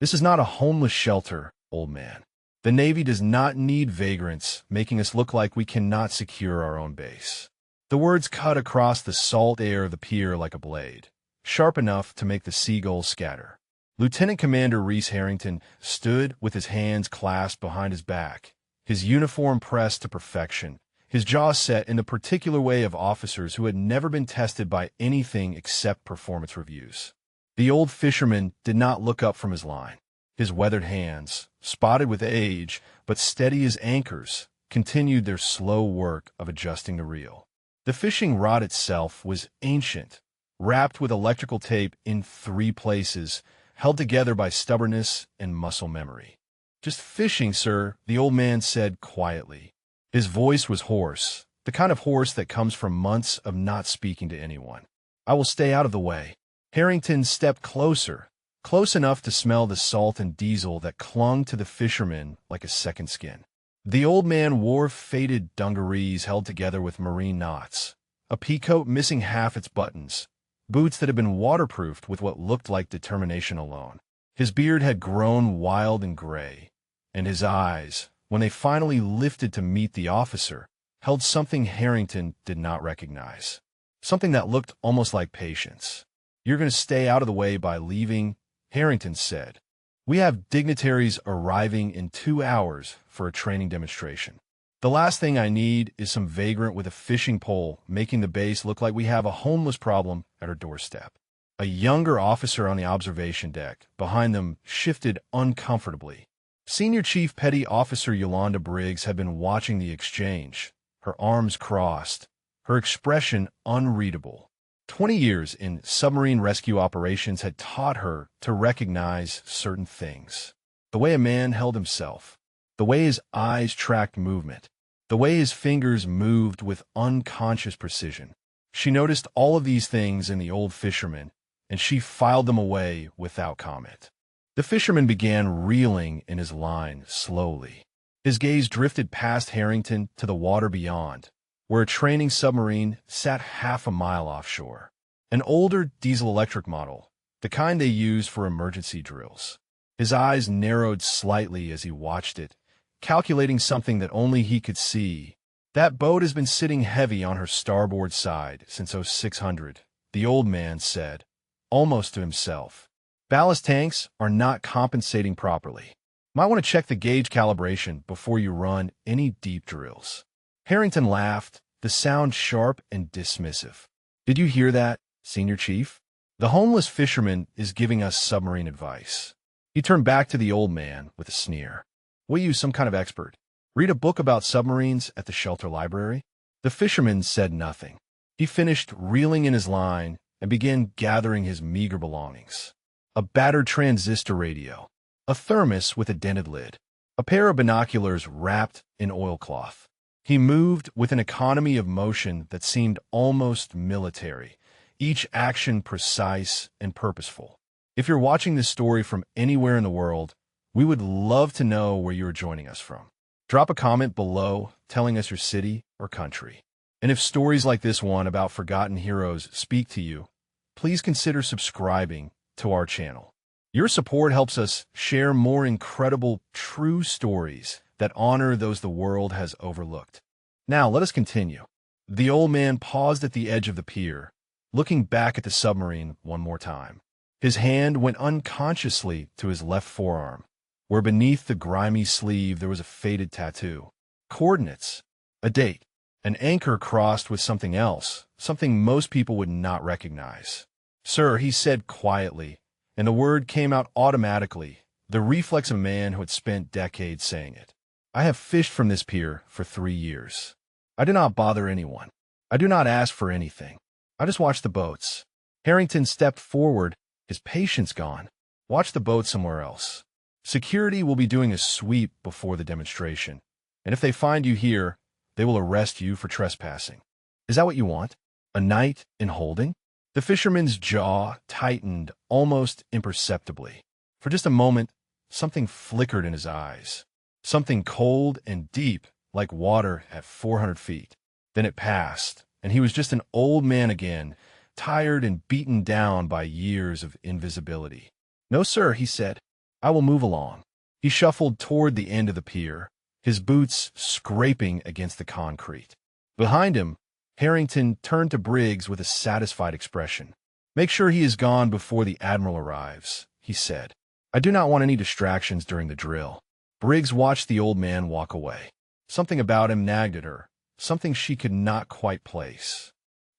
This is not a homeless shelter, old man. The Navy does not need vagrants making us look like we cannot secure our own base. The words cut across the salt air of the pier like a blade, sharp enough to make the seagulls scatter. Lieutenant Commander Reese Harrington stood with his hands clasped behind his back, his uniform pressed to perfection, his jaw set in the particular way of officers who had never been tested by anything except performance reviews. The old fisherman did not look up from his line. His weathered hands, spotted with age but steady as anchors, continued their slow work of adjusting the reel. The fishing rod itself was ancient, wrapped with electrical tape in 3 places, held together by stubbornness and muscle memory. "Just fishing, sir," the old man said quietly. His voice was hoarse, the kind of hoarse that comes from months of not speaking to anyone. "I will stay out of the way." Harrington stepped closer, close enough to smell the salt and diesel that clung to the fisherman like a second skin. The old man wore faded dungarees held together with marine knots, a peacoat missing half its buttons, boots that had been waterproofed with what looked like determination alone. His beard had grown wild and gray, and his eyes, when they finally lifted to meet the officer, held something Harrington did not recognize, something that looked almost like patience. "You're going to stay out of the way by leaving," Harrington said. "We have dignitaries arriving in 2 hours for a training demonstration. The last thing I need is some vagrant with a fishing pole making the base look like we have a homeless problem at our doorstep." A younger officer on the observation deck behind them shifted uncomfortably. Senior Chief Petty Officer Yolanda Briggs had been watching the exchange, her arms crossed, her expression unreadable. 20 years in submarine rescue operations had taught her to recognize certain things. The way a man held himself, the way his eyes tracked movement, the way his fingers moved with unconscious precision. She noticed all of these things in the old fisherman, and she filed them away without comment. The fisherman began reeling in his line slowly. His gaze drifted past Harrington to the water beyond, where a training submarine sat half a mile offshore. An older diesel-electric model, the kind they use for emergency drills. His eyes narrowed slightly as he watched it, calculating something that only he could see. "That boat has been sitting heavy on her starboard side since 0600, the old man said, almost to himself. "Ballast tanks are not compensating properly. Might want to check the gauge calibration before you run any deep drills." Harrington laughed, the sound sharp and dismissive. "Did you hear that, Senior Chief? The homeless fisherman is giving us submarine advice." He turned back to the old man with a sneer. "What are you, some kind of expert? Read a book about submarines at the shelter library?" The fisherman said nothing. He finished reeling in his line and began gathering his meager belongings. A battered transistor radio, a thermos with a dented lid, a pair of binoculars wrapped in oilcloth. He moved with an economy of motion that seemed almost military, each action precise and purposeful. If you're watching this story from anywhere in the world, we would love to know where you are joining us from. Drop a comment below telling us your city or country. And if stories like this one about forgotten heroes speak to you, please consider subscribing to our channel. Your support helps us share more incredible, true stories that honor those the world has overlooked. Now, let us continue. The old man paused at the edge of the pier, looking back at the submarine one more time. His hand went unconsciously to his left forearm, where beneath the grimy sleeve there was a faded tattoo. Coordinates, a date, an anchor crossed with something else, something most people would not recognize. "Sir," he said quietly, and the word came out automatically, the reflex of a man who had spent decades saying it. "I have fished from this pier for 3 years. I do not bother anyone. I do not ask for anything. I just watch the boats." Harrington stepped forward, his patience gone. "Watch the boat somewhere else. Security will be doing a sweep before the demonstration, and if they find you here, they will arrest you for trespassing. Is that what you want? A night in holding?" The fisherman's jaw tightened almost imperceptibly. For just a moment, something flickered in his eyes. Something cold and deep, like water at 400 feet. Then it passed, and he was just an old man again, tired and beaten down by years of invisibility. "No, sir," he said. I will move along. He shuffled toward the end of the pier, his boots scraping against the concrete. Behind him, Harrington turned to Briggs with a satisfied expression. "Make sure he is gone before the Admiral arrives," he said. "I do not want any distractions during the drill." Briggs watched the old man walk away. Something about him nagged at her, something she could not quite place.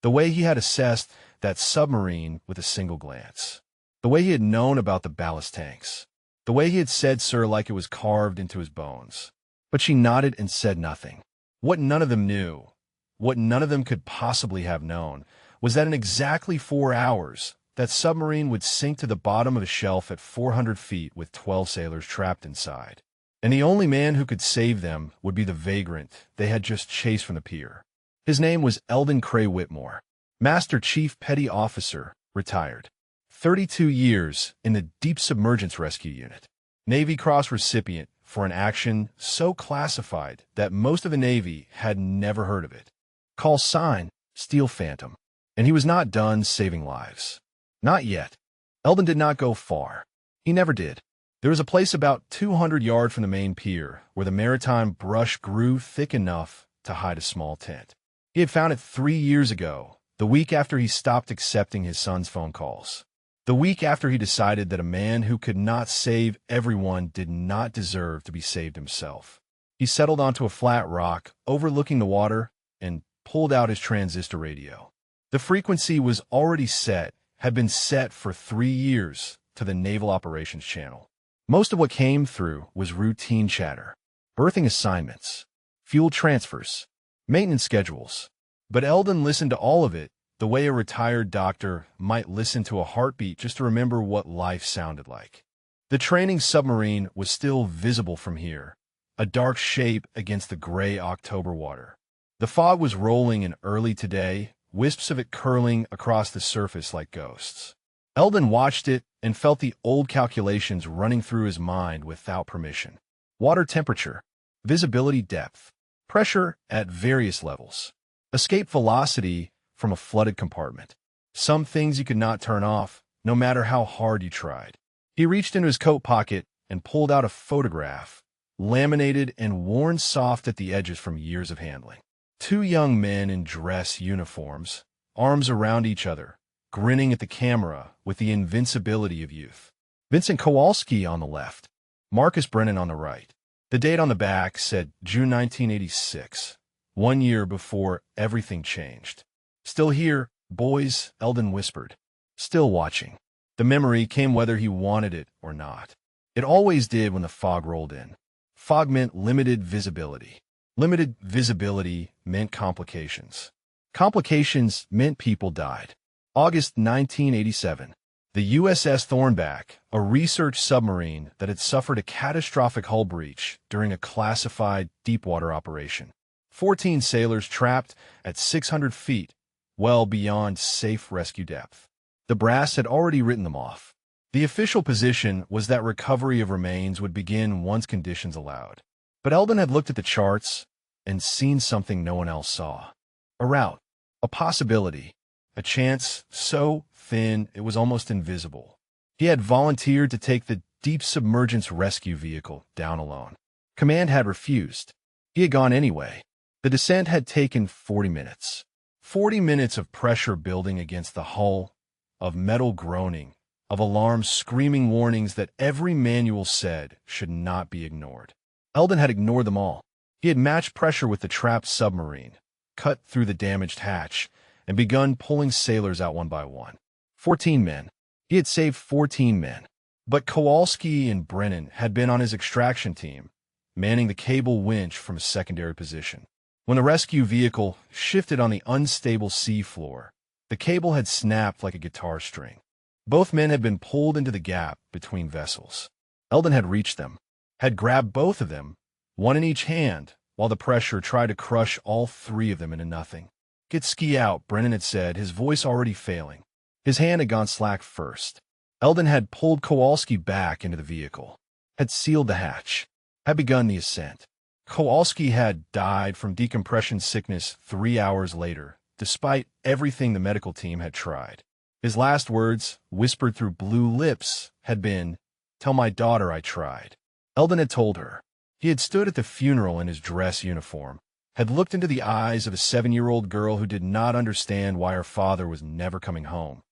The way he had assessed that submarine with a single glance. The way he had known about the ballast tanks. The way he had said "sir" like it was carved into his bones. But she nodded and said nothing. What none of them knew, what none of them could possibly have known, was that in exactly 4 hours, that submarine would sink to the bottom of a shelf at 400 feet with 12 sailors trapped inside. And the only man who could save them would be the vagrant they had just chased from the pier. His name was Eldon Cray Whitmore, Master Chief Petty Officer, retired. 32 years in the Deep Submergence Rescue Unit. Navy Cross recipient for an action so classified that most of the Navy had never heard of it. Call sign, Steel Phantom. And he was not done saving lives. Not yet. Eldon did not go far. He never did. There was a place about 200 yards from the main pier where the maritime brush grew thick enough to hide a small tent. He had found it 3 years ago, the week after he stopped accepting his son's phone calls. The week after he decided that a man who could not save everyone did not deserve to be saved himself. He settled onto a flat rock overlooking the water and pulled out his transistor radio. The frequency was already set, had been set for 3 years to the Naval Operations Channel. Most of what came through was routine chatter, berthing assignments, fuel transfers, maintenance schedules. But Eldon listened to all of it the way a retired doctor might listen to a heartbeat just to remember what life sounded like. The training submarine was still visible from here, a dark shape against the gray October water. The fog was rolling in early today, wisps of it curling across the surface like ghosts. Eldon watched it and felt the old calculations running through his mind without permission. Water temperature, visibility depth, pressure at various levels, escape velocity from a flooded compartment. Some things you could not turn off, no matter how hard you tried. He reached into his coat pocket and pulled out a photograph, laminated and worn soft at the edges from years of handling. 2 young men in dress uniforms, arms around each other, grinning at the camera with the invincibility of youth. Vincent Kowalski on the left, Marcus Brennan on the right. The date on the back said June 1986, 1 year before everything changed. "Still here, boys," Eldon whispered. Still watching. The memory came whether he wanted it or not. It always did when the fog rolled in. Fog meant limited visibility. Limited visibility meant complications. Complications meant people died. August 1987. The USS Thornback, a research submarine that had suffered a catastrophic hull breach during a classified deepwater operation. 14 sailors trapped at 600 feet, well beyond safe rescue depth. The brass had already written them off. The official position was that recovery of remains would begin once conditions allowed. But Eldon had looked at the charts and seen something no one else saw. A route, a possibility, a chance so thin it was almost invisible. He had volunteered to take the Deep Submergence rescue vehicle down alone. Command had refused. He had gone anyway. The descent had taken 40 minutes. 40 minutes of pressure building against the hull, of metal groaning, of alarms screaming warnings that every manual said should not be ignored. Eldon had ignored them all. He had matched pressure with the trapped submarine, cut through the damaged hatch, and begun pulling sailors out one by one. 14 men. He had saved 14 men. But Kowalski and Brennan had been on his extraction team, manning the cable winch from a secondary position. When the rescue vehicle shifted on the unstable sea floor, the cable had snapped like a guitar string. Both men had been pulled into the gap between vessels. Eldon had reached them, had grabbed both of them, one in each hand, while the pressure tried to crush all 3 of them into nothing. "Get ski out," Brennan had said, his voice already failing. His hand had gone slack first. Eldon had pulled Kowalski back into the vehicle, had sealed the hatch, had begun the ascent. Kowalski had died from decompression sickness 3 hours later, despite everything the medical team had tried. His last words, whispered through blue lips, had been, Tell my daughter I tried. Eldon had told her. He had stood at the funeral in his dress uniform, had looked into the eyes of a 7-year-old girl who did not understand why her father was never coming home,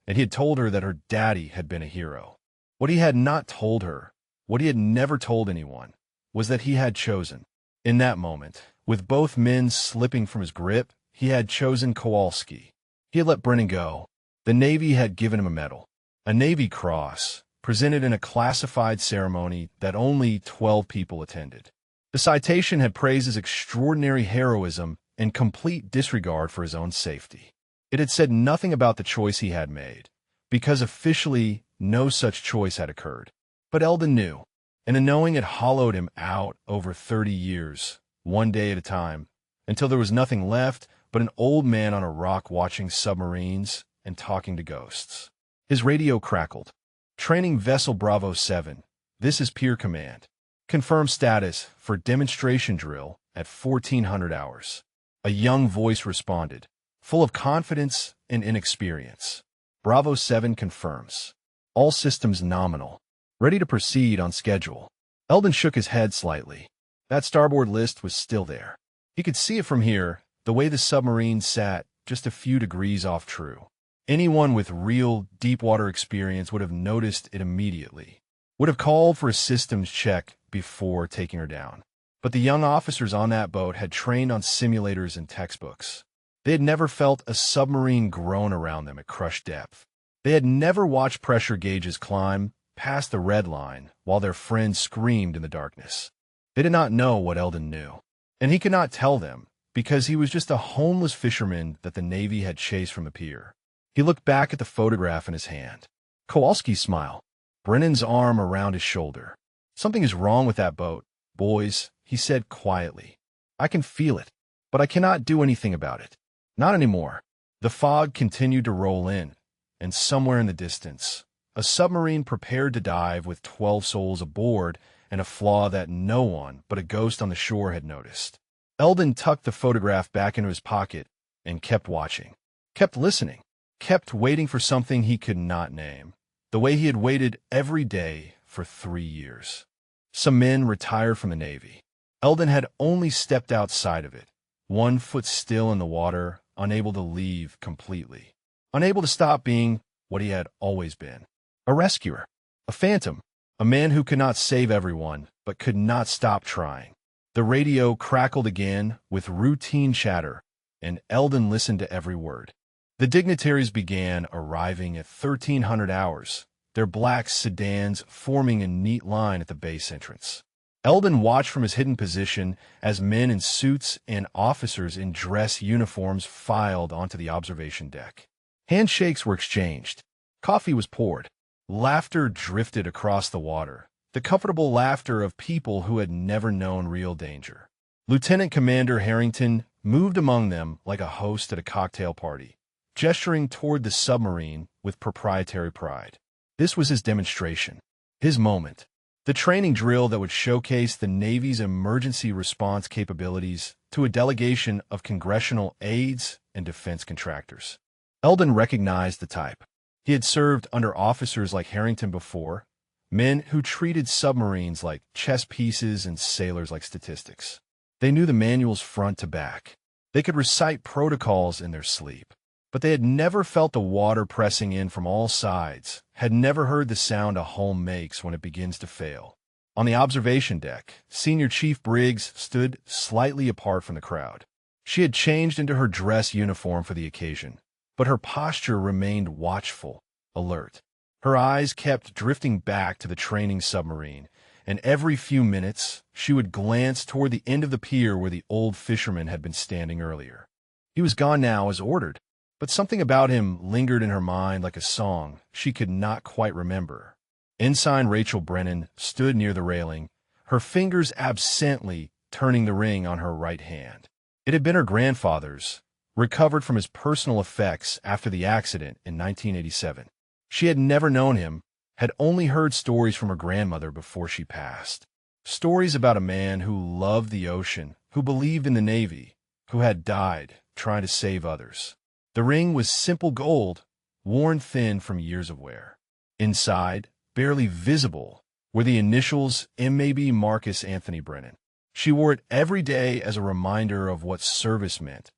and he had told her that her daddy had been a hero. What he had not told her, what he had never told anyone, was that he had chosen. In that moment, with both men slipping from his grip, he had chosen Kowalski. He had let Brennan go. The Navy had given him a medal, a Navy Cross, presented in a classified ceremony that only 12 people attended. The citation had praised his extraordinary heroism and complete disregard for his own safety. It had said nothing about the choice he had made, because officially no such choice had occurred. But Eldon knew, and the knowing had hollowed him out over 30 years, one day at a time, until there was nothing left but an old man on a rock watching submarines and talking to ghosts. His radio crackled. Training Vessel Bravo 7, this is Pier Command. Confirm status for demonstration drill at 1400 hours. A young voice responded, full of confidence and inexperience. Bravo 7 confirms. All systems nominal. Ready to proceed on schedule. Eldon shook his head slightly. That starboard list was still there. He could see it from here, the way the submarine sat just a few degrees off true. Anyone with real deep-water experience would have noticed it immediately, would have called for a systems check before taking her down. But the young officers on that boat had trained on simulators and textbooks. They had never felt a submarine groan around them at crushed depth. They had never watched pressure gauges climb past the red line while their friends screamed in the darkness. They did not know what Eldon knew, and he could not tell them because he was just a homeless fisherman that the Navy had chased from the pier. He looked back at the photograph in his hand. Kowalski's smile. Brennan's arm around his shoulder. Something is wrong with that boat, boys, he said quietly. I can feel it, but I cannot do anything about it. Not anymore. The fog continued to roll in, and somewhere in the distance, a submarine prepared to dive with 12 souls aboard and a flaw that no one but a ghost on the shore had noticed. Eldon tucked the photograph back into his pocket and kept watching, kept listening. Kept waiting for something he could not name, the way he had waited every day for 3 years. Some men retired from the Navy. Eldon had only stepped outside of it, one foot still in the water, unable to leave completely, unable to stop being what he had always been, a rescuer, a phantom, a man who could not save everyone but could not stop trying. The radio crackled again with routine chatter, and Eldon listened to every word. The dignitaries began arriving at 1300 hours, their black sedans forming a neat line at the base entrance. Eldon watched from his hidden position as men in suits and officers in dress uniforms filed onto the observation deck. Handshakes were exchanged. Coffee was poured. Laughter drifted across the water, the comfortable laughter of people who had never known real danger. Lieutenant Commander Harrington moved among them like a host at a cocktail party, gesturing toward the submarine with proprietary pride. This was his demonstration, his moment, the training drill that would showcase the Navy's emergency response capabilities to a delegation of congressional aides and defense contractors. Eldon recognized the type. He had served under officers like Harrington before, men who treated submarines like chess pieces and sailors like statistics. They knew the manuals front to back. They could recite protocols in their sleep. But they had never felt the water pressing in from all sides, had never heard the sound a hull makes when it begins to fail. On the observation deck, Senior Chief Briggs stood slightly apart from the crowd. She had changed into her dress uniform for the occasion, but her posture remained watchful, alert. Her eyes kept drifting back to the training submarine, and every few minutes she would glance toward the end of the pier where the old fisherman had been standing earlier. He was gone now as ordered. But something about him lingered in her mind like a song she could not quite remember. Ensign Rachel Brennan stood near the railing, her fingers absently turning the ring on her right hand. It had been her grandfather's, recovered from his personal effects after the accident in 1987. She had never known him, had only heard stories from her grandmother before she passed. Stories about a man who loved the ocean, who believed in the Navy, who had died trying to save others. The ring was simple gold, worn thin from years of wear. Inside, barely visible, were the initials MAB Marcus Anthony Brennan. She wore it every day as a reminder of what service meant,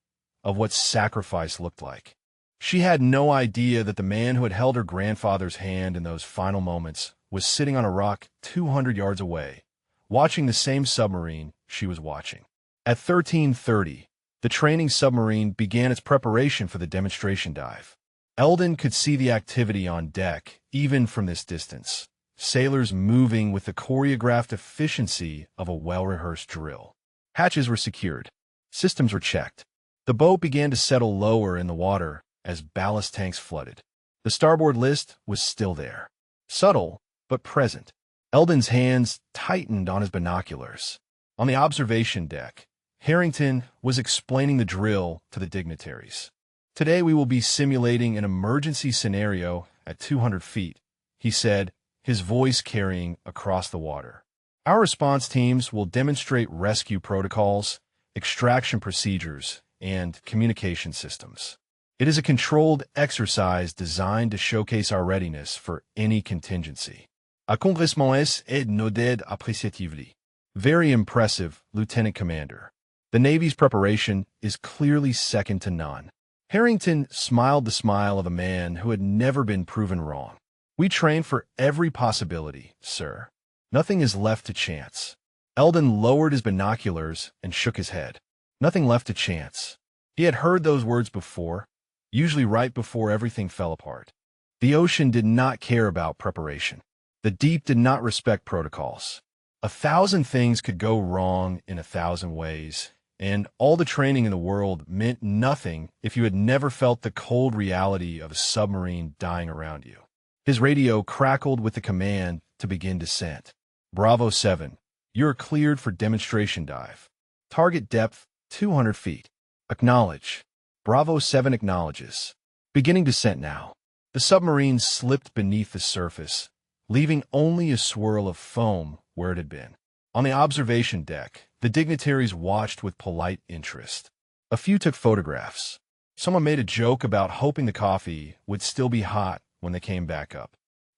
of what sacrifice looked like. She had no idea that the man who had held her grandfather's hand in those final moments was sitting on a rock 200 yards away, watching the same submarine she was watching. At 13:30, the training submarine began its preparation for the demonstration dive. Eldon could see the activity on deck, even from this distance. Sailors moving with the choreographed efficiency of a well-rehearsed drill. Hatches were secured. Systems were checked. The boat began to settle lower in the water as ballast tanks flooded. The starboard list was still there. Subtle, but present. Eldon's hands tightened on his binoculars. On the observation deck, Harrington was explaining the drill to the dignitaries. Today we will be simulating an emergency scenario at 200 feet, he said, his voice carrying across the water. Our response teams will demonstrate rescue protocols, extraction procedures, and communication systems. It is a controlled exercise designed to showcase our readiness for any contingency. Accomplissement est noted appréciatively. Very impressive, Lieutenant Commander. The Navy's preparation is clearly second to none. Harrington smiled the smile of a man who had never been proven wrong. We train for every possibility, sir. Nothing is left to chance. Eldon lowered his binoculars and shook his head. Nothing left to chance. He had heard those words before, usually right before everything fell apart. The ocean did not care about preparation. The deep did not respect protocols. 1,000 things could go wrong in 1,000 ways, and all the training in the world meant nothing if you had never felt the cold reality of a submarine dying around you. His radio crackled with the command to begin descent. Bravo 7, you're cleared for demonstration dive. Target depth 200 feet. Acknowledge. Bravo 7 acknowledges. Beginning descent now. The submarine slipped beneath the surface, leaving only a swirl of foam where it had been. On the observation deck, the dignitaries watched with polite interest. A few took photographs. Someone made a joke about hoping the coffee would still be hot when they came back up.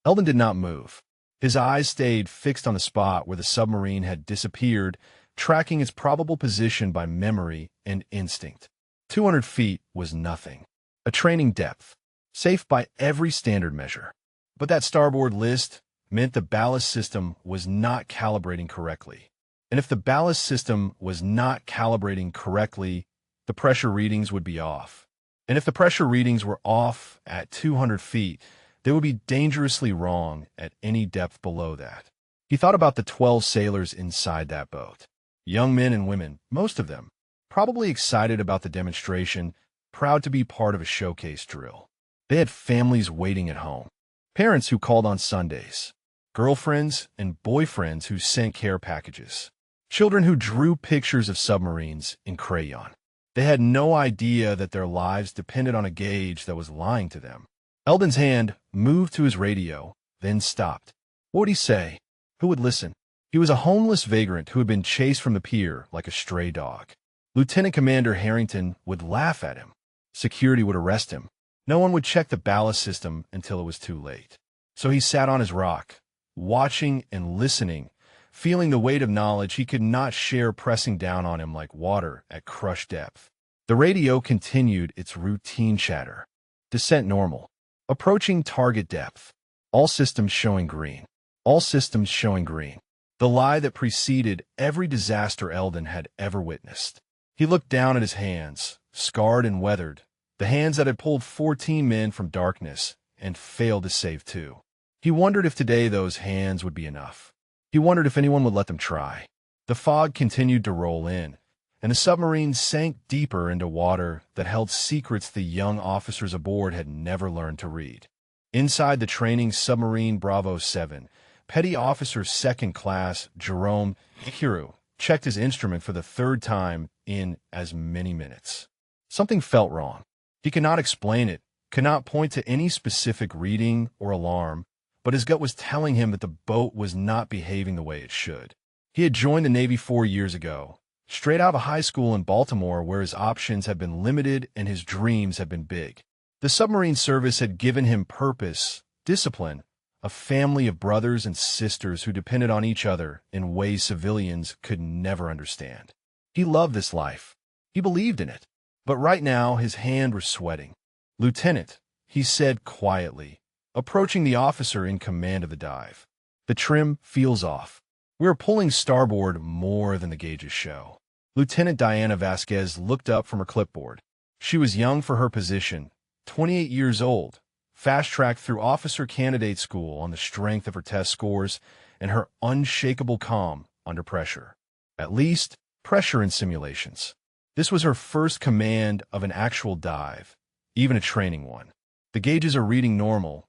Eldon did not move. His eyes stayed fixed on the spot where the submarine had disappeared, tracking its probable position by memory and instinct. 200 feet was nothing. A training depth, safe by every standard measure. But that starboard list meant the ballast system was not calibrating correctly. And if the ballast system was not calibrating correctly, the pressure readings would be off. And if the pressure readings were off at 200 feet, they would be dangerously wrong at any depth below that. He thought about the 12 sailors inside that boat. Young men and women, most of them, probably excited about the demonstration, proud to be part of a showcase drill. They had families waiting at home, parents who called on Sundays, girlfriends and boyfriends who sent care packages, children who drew pictures of submarines in crayon. They had no idea that their lives depended on a gauge that was lying to them. Eldon's hand moved to his radio, then stopped. What would he say? Who would listen? He was a homeless vagrant who had been chased from the pier like a stray dog. Lieutenant Commander Harrington would laugh at him. Security would arrest him. No one would check the ballast system until it was too late. So he sat on his rock, watching and listening, feeling the weight of knowledge he could not share pressing down on him like water at crushed depth. The radio continued its routine chatter. Descent normal. Approaching target depth. All systems showing green. All systems showing green. The lie that preceded every disaster Eldon had ever witnessed. He looked down at his hands, scarred and weathered, the hands that had pulled 14 men from darkness and failed to save 2. He wondered if today those hands would be enough. He wondered if anyone would let them try. The fog continued to roll in, and the submarine sank deeper into water that held secrets the young officers aboard had never learned to read. Inside the training submarine Bravo 7, Petty Officer Second Class Jerome Hiru checked his instrument for the 3rd time in as many minutes. Something felt wrong. He could not explain it, could not point to any specific reading or alarm, but his gut was telling him that the boat was not behaving the way it should. He had joined the Navy 4 years ago, straight out of high school in Baltimore where his options had been limited and his dreams had been big. The submarine service had given him purpose, discipline, a family of brothers and sisters who depended on each other in ways civilians could never understand. He loved this life. He believed in it. But right now, his hand was sweating. "Lieutenant," he said quietly, approaching the officer in command of the dive. "The trim feels off. We are pulling starboard more than the gauges show." Lieutenant Diana Vasquez looked up from her clipboard. She was young for her position, 28 years old, fast-tracked through officer candidate school on the strength of her test scores and her unshakable calm under pressure. At least, pressure in simulations. This was her first command of an actual dive, even a training one. "The gauges are reading normal,"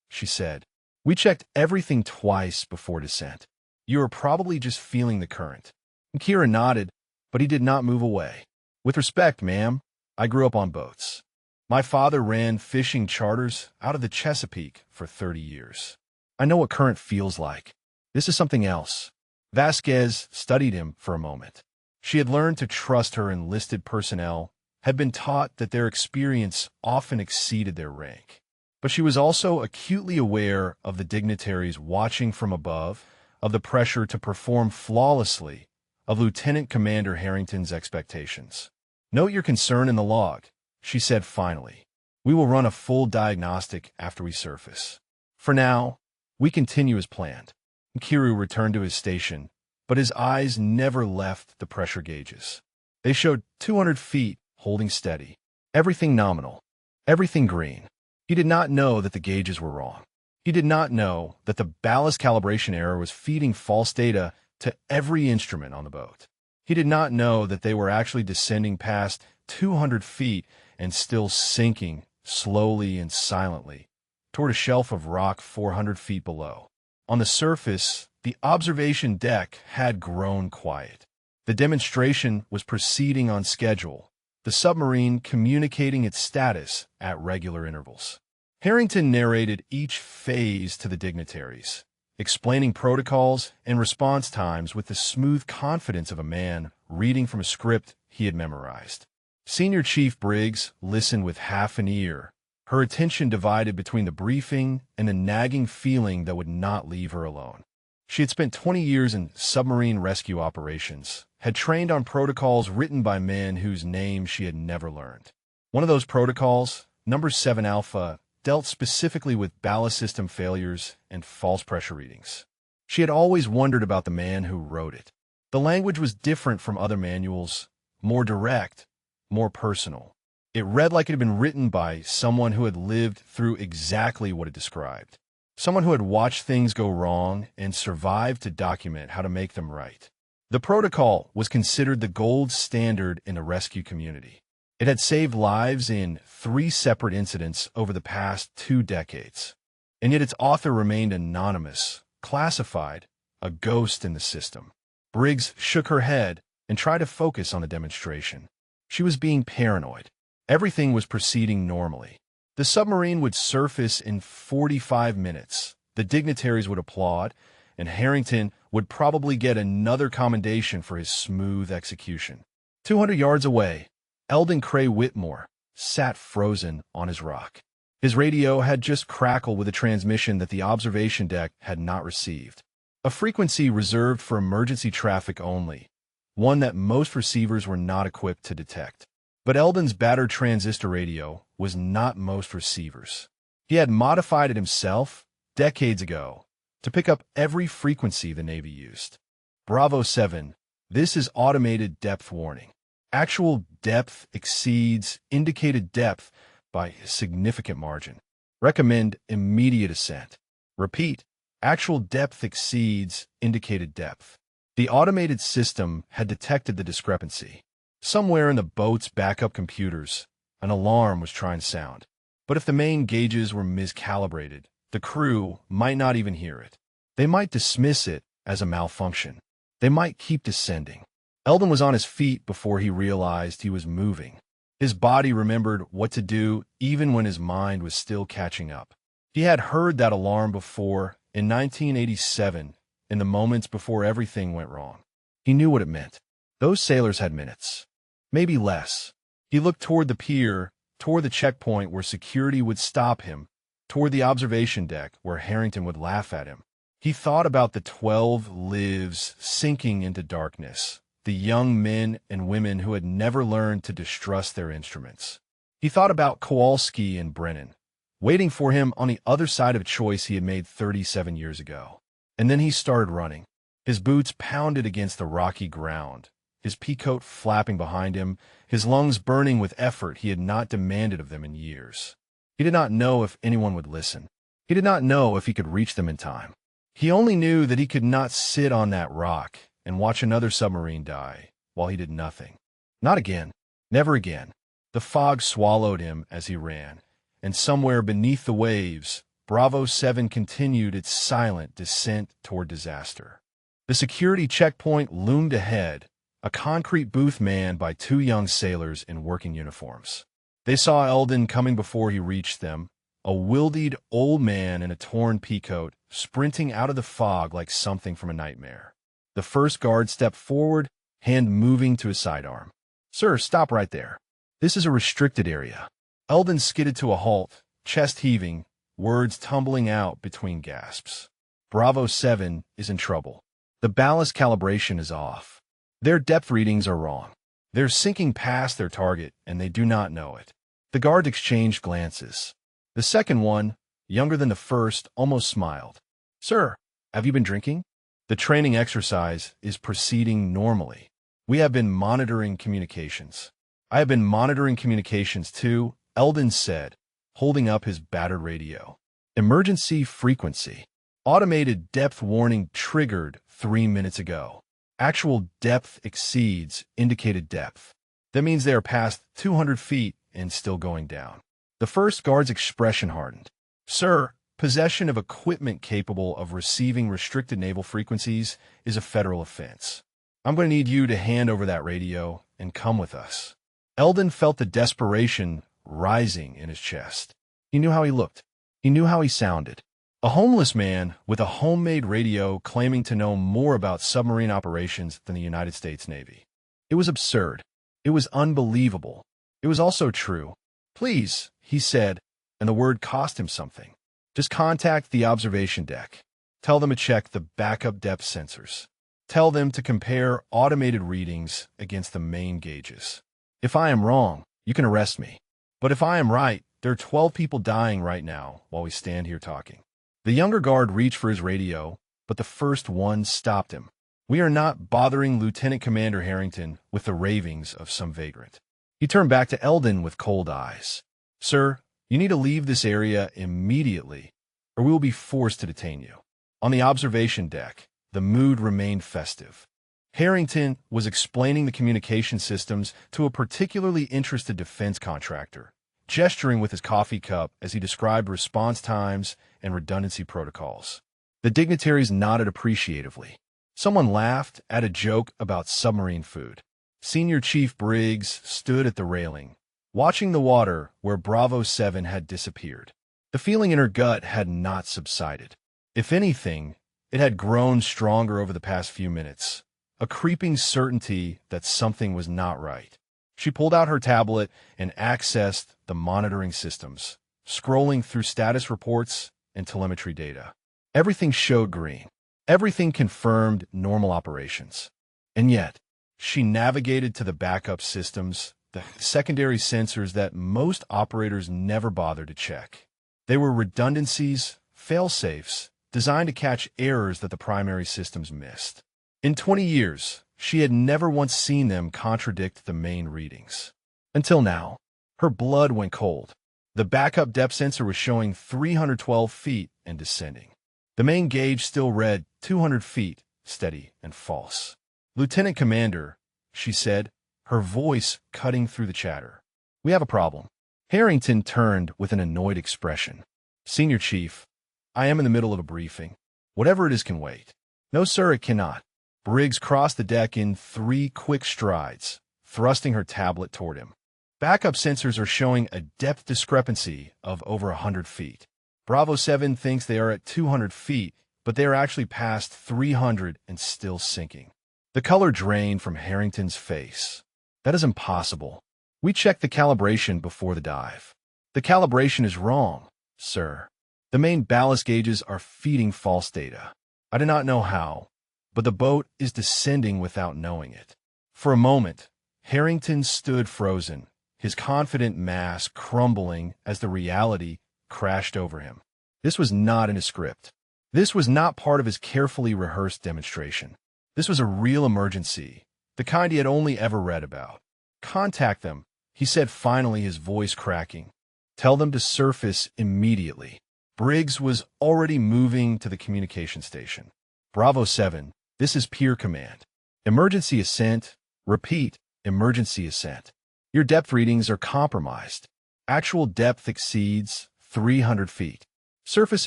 she said. "We checked everything twice before descent. You are probably just feeling the current." Kira nodded, but he did not move away. "With respect, ma'am, I grew up on boats. My father ran fishing charters out of the Chesapeake for 30 years. I know what current feels like. This is something else." Vasquez studied him for a moment. She had learned to trust her enlisted personnel, had been taught that their experience often exceeded their rank. But she was also acutely aware of the dignitaries watching from above, of the pressure to perform flawlessly, of Lieutenant Commander Harrington's expectations. "Note your concern in the log," she said finally. "We will run a full diagnostic after we surface. For now, we continue as planned." Kiru returned to his station, but his eyes never left the pressure gauges. They showed 200 feet, holding steady. Everything nominal. Everything green. He did not know that the gauges were wrong. He did not know that the ballast calibration error was feeding false data to every instrument on the boat. He did not know that they were actually descending past 200 feet and still sinking slowly and silently toward a shelf of rock 400 feet below. On the surface, the observation deck had grown quiet. The demonstration was proceeding on schedule, the submarine communicating its status at regular intervals. Harrington narrated each phase to the dignitaries, explaining protocols and response times with the smooth confidence of a man reading from a script he had memorized. Senior Chief Briggs listened with half an ear, her attention divided between the briefing and the nagging feeling that would not leave her alone. She had spent 20 years in submarine rescue operations, had trained on protocols written by men whose names she had never learned. One of those protocols, number 7 Alpha, dealt specifically with ballast system failures and false pressure readings. She had always wondered about the man who wrote it. The language was different from other manuals, more direct, more personal. It read like it had been written by someone who had lived through exactly what it described. Someone who had watched things go wrong and survived to document how to make them right. The protocol was considered the gold standard in the rescue community. It had saved lives in 3 separate incidents over the past 2 decades. And yet its author remained anonymous, classified, a ghost in the system. Briggs shook her head and tried to focus on the demonstration. She was being paranoid. Everything was proceeding normally. The submarine would surface in 45 minutes. The dignitaries would applaud, and Harrington would probably get another commendation for his smooth execution. 200 yards away, Eldon Cray Whitmore sat frozen on his rock. His radio had just crackled with a transmission that the observation deck had not received. A frequency reserved for emergency traffic only, one that most receivers were not equipped to detect. But Eldon's battered transistor radio was not most receivers. He had modified it himself decades ago to pick up every frequency the Navy used. Bravo 7, this is automated depth warning. Actual depth exceeds indicated depth by a significant margin. Recommend immediate ascent. Repeat, actual depth exceeds indicated depth. The automated system had detected the discrepancy. Somewhere in the boat's backup computers, an alarm was trying to sound. But if the main gauges were miscalibrated, the crew might not even hear it. They might dismiss it as a malfunction. They might keep descending. Eldon was on his feet before he realized he was moving. His body remembered what to do even when his mind was still catching up. He had heard that alarm before in 1987, in the moments before everything went wrong. He knew what it meant. Those sailors had minutes, maybe less. He looked toward the pier, toward the checkpoint where security would stop him, toward the observation deck where Harrington would laugh at him. He thought about the 12 lives sinking into darkness, the young men and women who had never learned to distrust their instruments. He thought about Kowalski and Brennan, waiting for him on the other side of a choice he had made 37 years ago. And then he started running. His boots pounded against the rocky ground, his peacoat flapping behind him, his lungs burning with effort he had not demanded of them in years. He did not know if anyone would listen. He did not know if he could reach them in time. He only knew that he could not sit on that rock and watch another submarine die while he did nothing. Not again. Never again. The fog swallowed him as he ran, and somewhere beneath the waves, Bravo 7 continued its silent descent toward disaster. The security checkpoint loomed ahead, a concrete booth manned by two young sailors in working uniforms. They saw Eldon coming before he reached them, a wildered old man in a torn peacoat, sprinting out of the fog like something from a nightmare. The first guard stepped forward, hand moving to his sidearm. "Sir, stop right there. This is a restricted area." Eldon skidded to a halt, chest heaving, words tumbling out between gasps. Bravo 7 is in trouble. The ballast calibration is off. Their depth readings are wrong. They're sinking past their target, and they do not know it. The guards exchanged glances. The second one, younger than the first, almost smiled. "Sir, have you been drinking?" "The training exercise is proceeding normally. We have been monitoring communications." "I have been monitoring communications too," Eldon said, holding up his battered radio. "Emergency frequency. Automated depth warning triggered 3 minutes ago. Actual depth exceeds indicated depth. That means they are past 200 feet and still going down." The first guard's expression hardened. "Sir, possession of equipment capable of receiving restricted naval frequencies is a federal offense. I'm going to need you to hand over that radio and come with us." Eldon felt the desperation rising in his chest. He knew how he looked. He knew how he sounded. A homeless man with a homemade radio claiming to know more about submarine operations than the United States Navy. It was absurd. It was unbelievable. It was also true. "Please," he said, and the word cost him something. "Just contact the observation deck. Tell them to check the backup depth sensors. Tell them to compare automated readings against the main gauges. If I am wrong, you can arrest me. But if I am right, there are 12 people dying right now while we stand here talking." The younger guard reached for his radio, but the first one stopped him. "We are not bothering Lieutenant Commander Harrington with the ravings of some vagrant." He turned back to Eldon with cold eyes. "Sir, you need to leave this area immediately, or we will be forced to detain you." On the observation deck, the mood remained festive. Harrington was explaining the communication systems to a particularly interested defense contractor, gesturing with his coffee cup as he described response times and redundancy protocols. The dignitaries nodded appreciatively. Someone laughed at a joke about submarine food. Senior Chief Briggs stood at the railing, watching the water where Bravo 7 had disappeared. The feeling in her gut had not subsided. If anything, it had grown stronger over the past few minutes, a creeping certainty that something was not right. She pulled out her tablet and accessed the monitoring systems, scrolling through status reports and telemetry data. Everything showed green. Everything confirmed normal operations. And yet, she navigated to the backup systems, the secondary sensors that most operators never bothered to check. They were redundancies, fail-safes, designed to catch errors that the primary systems missed. In 20 years, she had never once seen them contradict the main readings. Until now, her blood went cold. The backup depth sensor was showing 312 feet and descending. The main gauge still read 200 feet, steady and false. "Lieutenant Commander," she said, her voice cutting through the chatter. "We have a problem." Harrington turned with an annoyed expression. "Senior Chief, I am in the middle of a briefing. Whatever it is can wait." "No, sir, it cannot." Briggs crossed the deck in 3 quick strides, thrusting her tablet toward him. "Backup sensors are showing a depth discrepancy of over 100 feet. Bravo 7 thinks they are at 200 feet, but they are actually past 300 and still sinking." The color drained from Harrington's face. "That is impossible. We checked the calibration before the dive." "The calibration is wrong, sir." The main ballast gauges are feeding false data. I do not know how, but the boat is descending without knowing it. For a moment, Harrington stood frozen, his confident mass crumbling as the reality crashed over him. This was not in his script. This was not part of his carefully rehearsed demonstration. This was a real emergency, the kind he had only ever read about. "Contact them," he said, finally, his voice cracking. "Tell them to surface immediately." Briggs was already moving to the communication station. "Bravo 7, this is Pier Command. Emergency ascent. Repeat, emergency ascent. Your depth readings are compromised. Actual depth exceeds 300 feet. Surface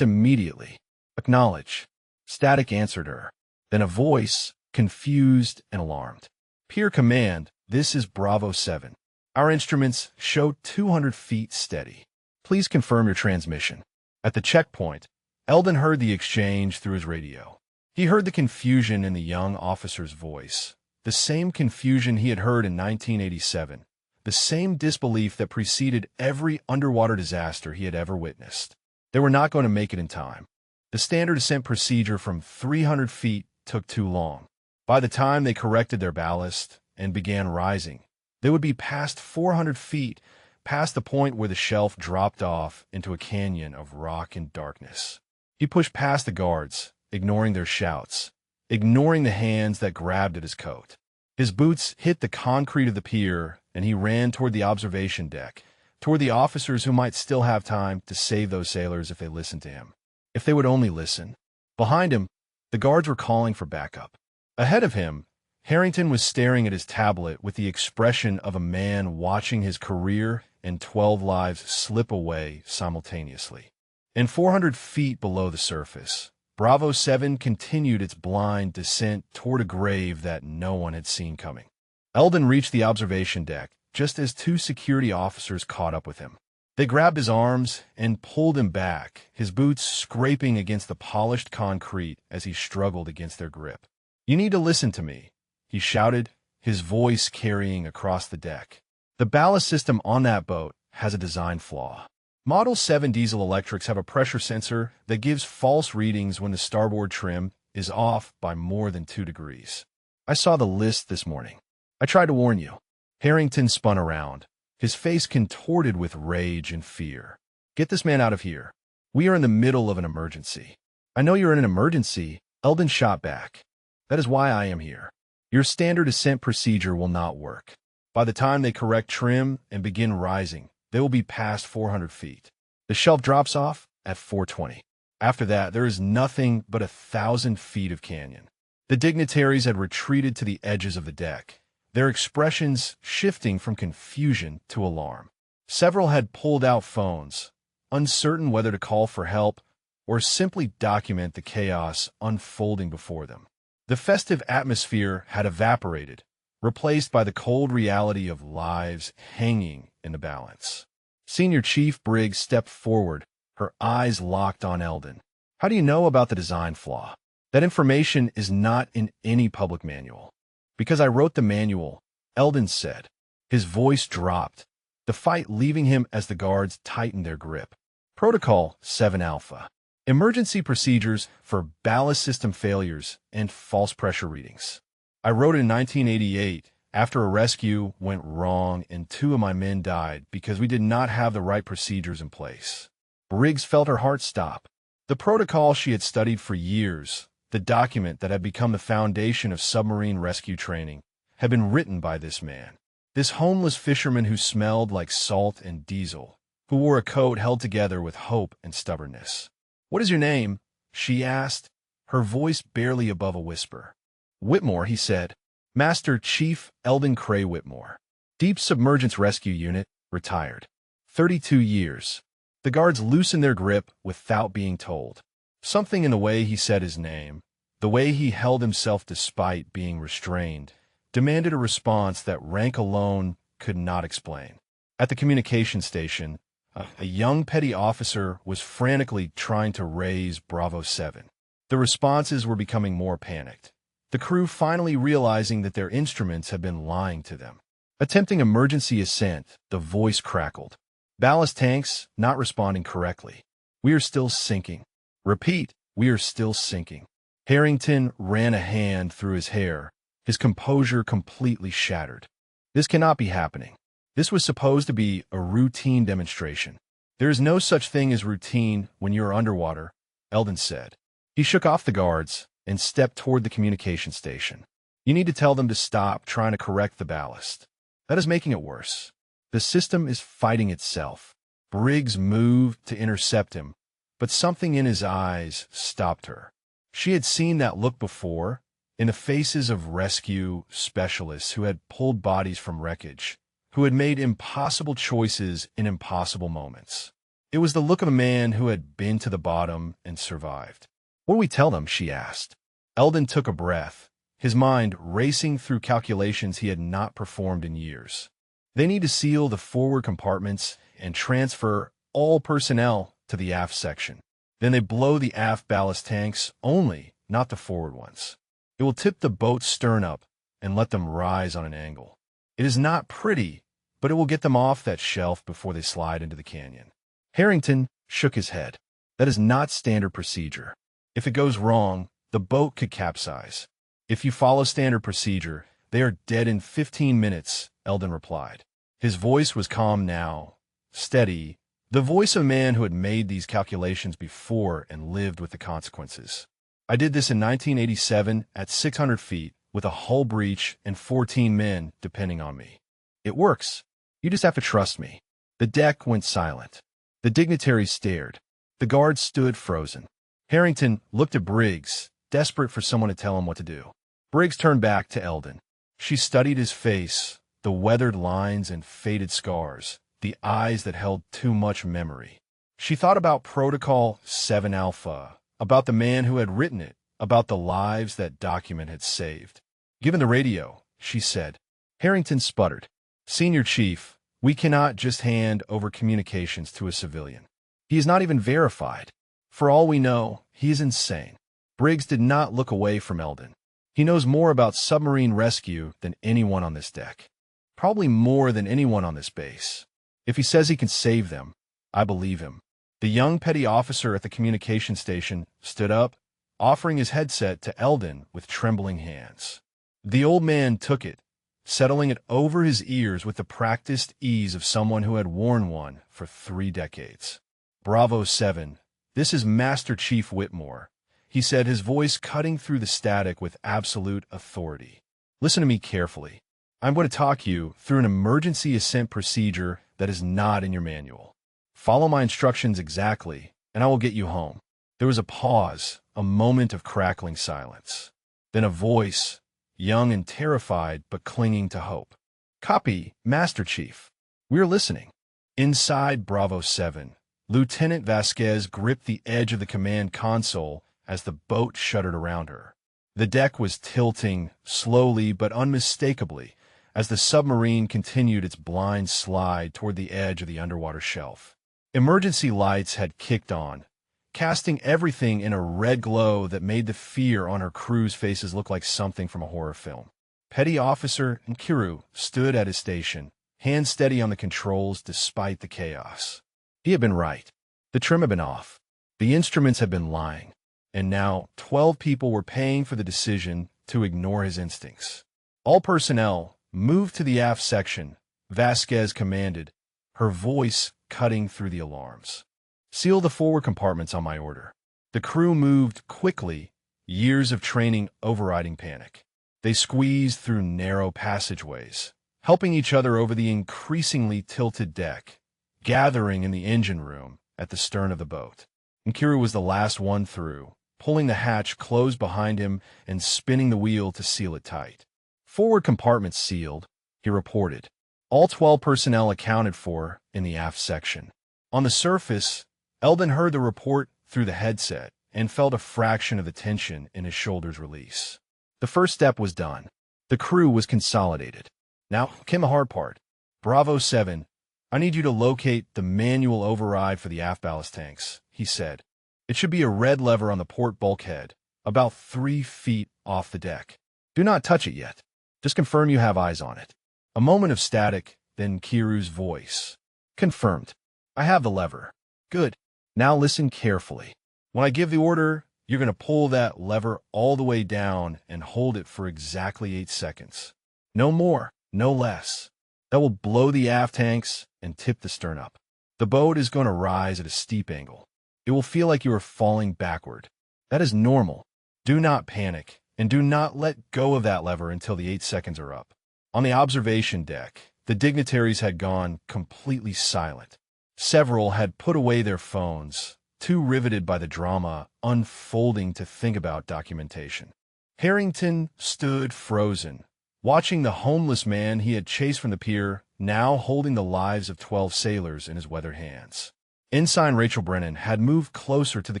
immediately. Acknowledge." Static answered her. Then a voice, confused and alarmed. "Pier Command, this is Bravo 7. Our instruments show 200 feet steady. Please confirm your transmission." At the checkpoint, Eldon heard the exchange through his radio. He heard the confusion in the young officer's voice, the same confusion he had heard in 1987, the same disbelief that preceded every underwater disaster he had ever witnessed. They were not going to make it in time. The standard ascent procedure from 300 feet took too long. By the time they corrected their ballast and began rising, they would be past 400 feet, past the point where the shelf dropped off into a canyon of rock and darkness. He pushed past the guards, ignoring their shouts, ignoring the hands that grabbed at his coat. His boots hit the concrete of the pier, and he ran toward the observation deck, toward the officers who might still have time to save those sailors if they listened to him. If they would only listen. Behind him, the guards were calling for backup. Ahead of him, Harrington was staring at his tablet with the expression of a man watching his career and 12 lives slip away simultaneously. And 400 feet below the surface, Bravo 7 continued its blind descent toward a grave that no one had seen coming. Eldon reached the observation deck just as 2 security officers caught up with him. They grabbed his arms and pulled him back, his boots scraping against the polished concrete as he struggled against their grip. "You need to listen to me," he shouted, his voice carrying across the deck. "The ballast system on that boat has a design flaw. Model 7 diesel electrics have a pressure sensor that gives false readings when the starboard trim is off by more than 2 degrees. I saw the list this morning. I tried to warn you." Harrington spun around, his face contorted with rage and fear. "Get this man out of here. We are in the middle of an emergency." "I know you're in an emergency," Eldon shot back. "That is why I am here. Your standard ascent procedure will not work. By the time they correct trim and begin rising, they will be past 400 feet. The shelf drops off at 420. After that, there is nothing but 1,000 feet of canyon." The dignitaries had retreated to the edges of the deck, their expressions shifting from confusion to alarm. Several had pulled out phones, uncertain whether to call for help or simply document the chaos unfolding before them. The festive atmosphere had evaporated, replaced by the cold reality of lives hanging in the balance. Senior Chief Briggs stepped forward, her eyes locked on Eldon. "How do you know about the design flaw? That information is not in any public manual." "Because I wrote the manual," Eldon said. His voice dropped, the fight leaving him as the guards tightened their grip. "Protocol 7 Alpha. Emergency procedures for ballast system failures and false pressure readings. I wrote it in 1988 after a rescue went wrong and 2 of my men died because we did not have the right procedures in place." Briggs felt her heart stop. The protocol she had studied for years, the document that had become the foundation of submarine rescue training, had been written by this man. This homeless fisherman who smelled like salt and diesel, who wore a coat held together with hope and stubbornness. "What is your name?" she asked, her voice barely above a whisper. "Whitmore," he said. "Master Chief Eldon Cray Whitmore. Deep Submergence Rescue Unit, retired. 32 years. The guards loosened their grip without being told. Something in the way he said his name, the way he held himself despite being restrained, demanded a response that rank alone could not explain. At the communication station, a young petty officer was frantically trying to raise Bravo 7. The responses were becoming more panicked, the crew finally realizing that their instruments had been lying to them. Attempting emergency ascent, the voice crackled. Ballast tanks not responding correctly. We are still sinking. Repeat, we are still sinking. Harrington ran a hand through his hair, his composure completely shattered. This cannot be happening. This was supposed to be a routine demonstration. There is no such thing as routine when you are underwater, Eldon said. He shook off the guards and stepped toward the communication station. You need to tell them to stop trying to correct the ballast. That is making it worse. The system is fighting itself. Briggs moved to intercept him, but something in his eyes stopped her. She had seen that look before, in the faces of rescue specialists who had pulled bodies from wreckage, who had made impossible choices in impossible moments. It was the look of a man who had been to the bottom and survived. What do we tell them? She asked. Eldon took a breath, his mind racing through calculations he had not performed in years. They need to seal the forward compartments and transfer all personnel to the aft section. Then they blow the aft ballast tanks only, not the forward ones. It will tip the boat's stern up and let them rise on an angle. It is not pretty, but it will get them off that shelf before they slide into the canyon. Harrington shook his head. That is not standard procedure. If it goes wrong, the boat could capsize. If you follow standard procedure, they are dead in 15 minutes, Eldon replied. His voice was calm now, steady, the voice of a man who had made these calculations before and lived with the consequences. I did this in 1987 at 600 feet with a hull breach and 14 men depending on me. It works. You just have to trust me. The deck went silent. The dignitaries stared. The guards stood frozen. Harrington looked at Briggs, desperate for someone to tell him what to do. Briggs turned back to Eldon. She studied his face, the weathered lines and faded scars, the eyes that held too much memory. She thought about Protocol 7 Alpha, about the man who had written it, about the lives that document had saved. Given the radio, she said. Harrington sputtered. Senior Chief, we cannot just hand over communications to a civilian. He is not even verified. For all we know, he is insane. Briggs did not look away from Eldon. He knows more about submarine rescue than anyone on this deck. Probably more than anyone on this base. If he says he can save them, I believe him. The young petty officer at the communication station stood up, offering his headset to Eldon with trembling hands. The old man took it, settling it over his ears with the practiced ease of someone who had worn one for 3 decades. Bravo 7, this is Master Chief Whitmore, he said, his voice cutting through the static with absolute authority. Listen to me carefully. I'm going to talk you through an emergency ascent procedure that is not in your manual. Follow my instructions exactly, and I will get you home. There was a pause, a moment of crackling silence. Then a voice, young and terrified but clinging to hope. Copy, Master Chief. We are listening. Inside Bravo 7, Lieutenant Vasquez gripped the edge of the command console as the boat shuddered around her. The deck was tilting, slowly but unmistakably, as the submarine continued its blind slide toward the edge of the underwater shelf. Emergency lights had kicked on, casting everything in a red glow that made the fear on her crew's faces look like something from a horror film. Petty Officer Nkiru stood at his station, hands steady on the controls despite the chaos. He had been right. The trim had been off. The instruments had been lying. And now 12 people were paying for the decision to ignore his instincts. All personnel, move to the aft section, Vasquez commanded, her voice cutting through the alarms. Seal the forward compartments on my order. The crew moved quickly, years of training overriding panic. They squeezed through narrow passageways, helping each other over the increasingly tilted deck, gathering in the engine room at the stern of the boat. Nkiru was the last one through, pulling the hatch closed behind him and spinning the wheel to seal it tight. Forward compartments sealed, he reported. All 12 personnel accounted for in the aft section. On the surface, Eldon heard the report through the headset and felt a fraction of the tension in his shoulders release. The first step was done. The crew was consolidated. Now came the hard part. Bravo 7, I need you to locate the manual override for the aft ballast tanks, he said. It should be a red lever on the port bulkhead, about 3 feet off the deck. Do not touch it yet. Just confirm you have eyes on it. A moment of static, then Kiru's voice. Confirmed. I have the lever. Good. Now listen carefully. When I give the order, you're going to pull that lever all the way down and hold it for exactly 8 seconds. No more, no less. That will blow the aft tanks and tip the stern up. The boat is going to rise at a steep angle. It will feel like you are falling backward. That is normal. Do not panic, and do not let go of that lever until the 8 seconds are up. On the observation deck, the dignitaries had gone completely silent. Several had put away their phones, too riveted by the drama unfolding to think about documentation. Harrington stood frozen, watching the homeless man he had chased from the pier, now holding the lives of 12 sailors in his weathered hands. Ensign Rachel Brennan had moved closer to the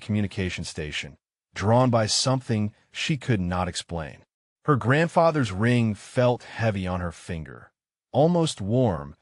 communication station, drawn by something she could not explain. Her grandfather's ring felt heavy on her finger, almost warm,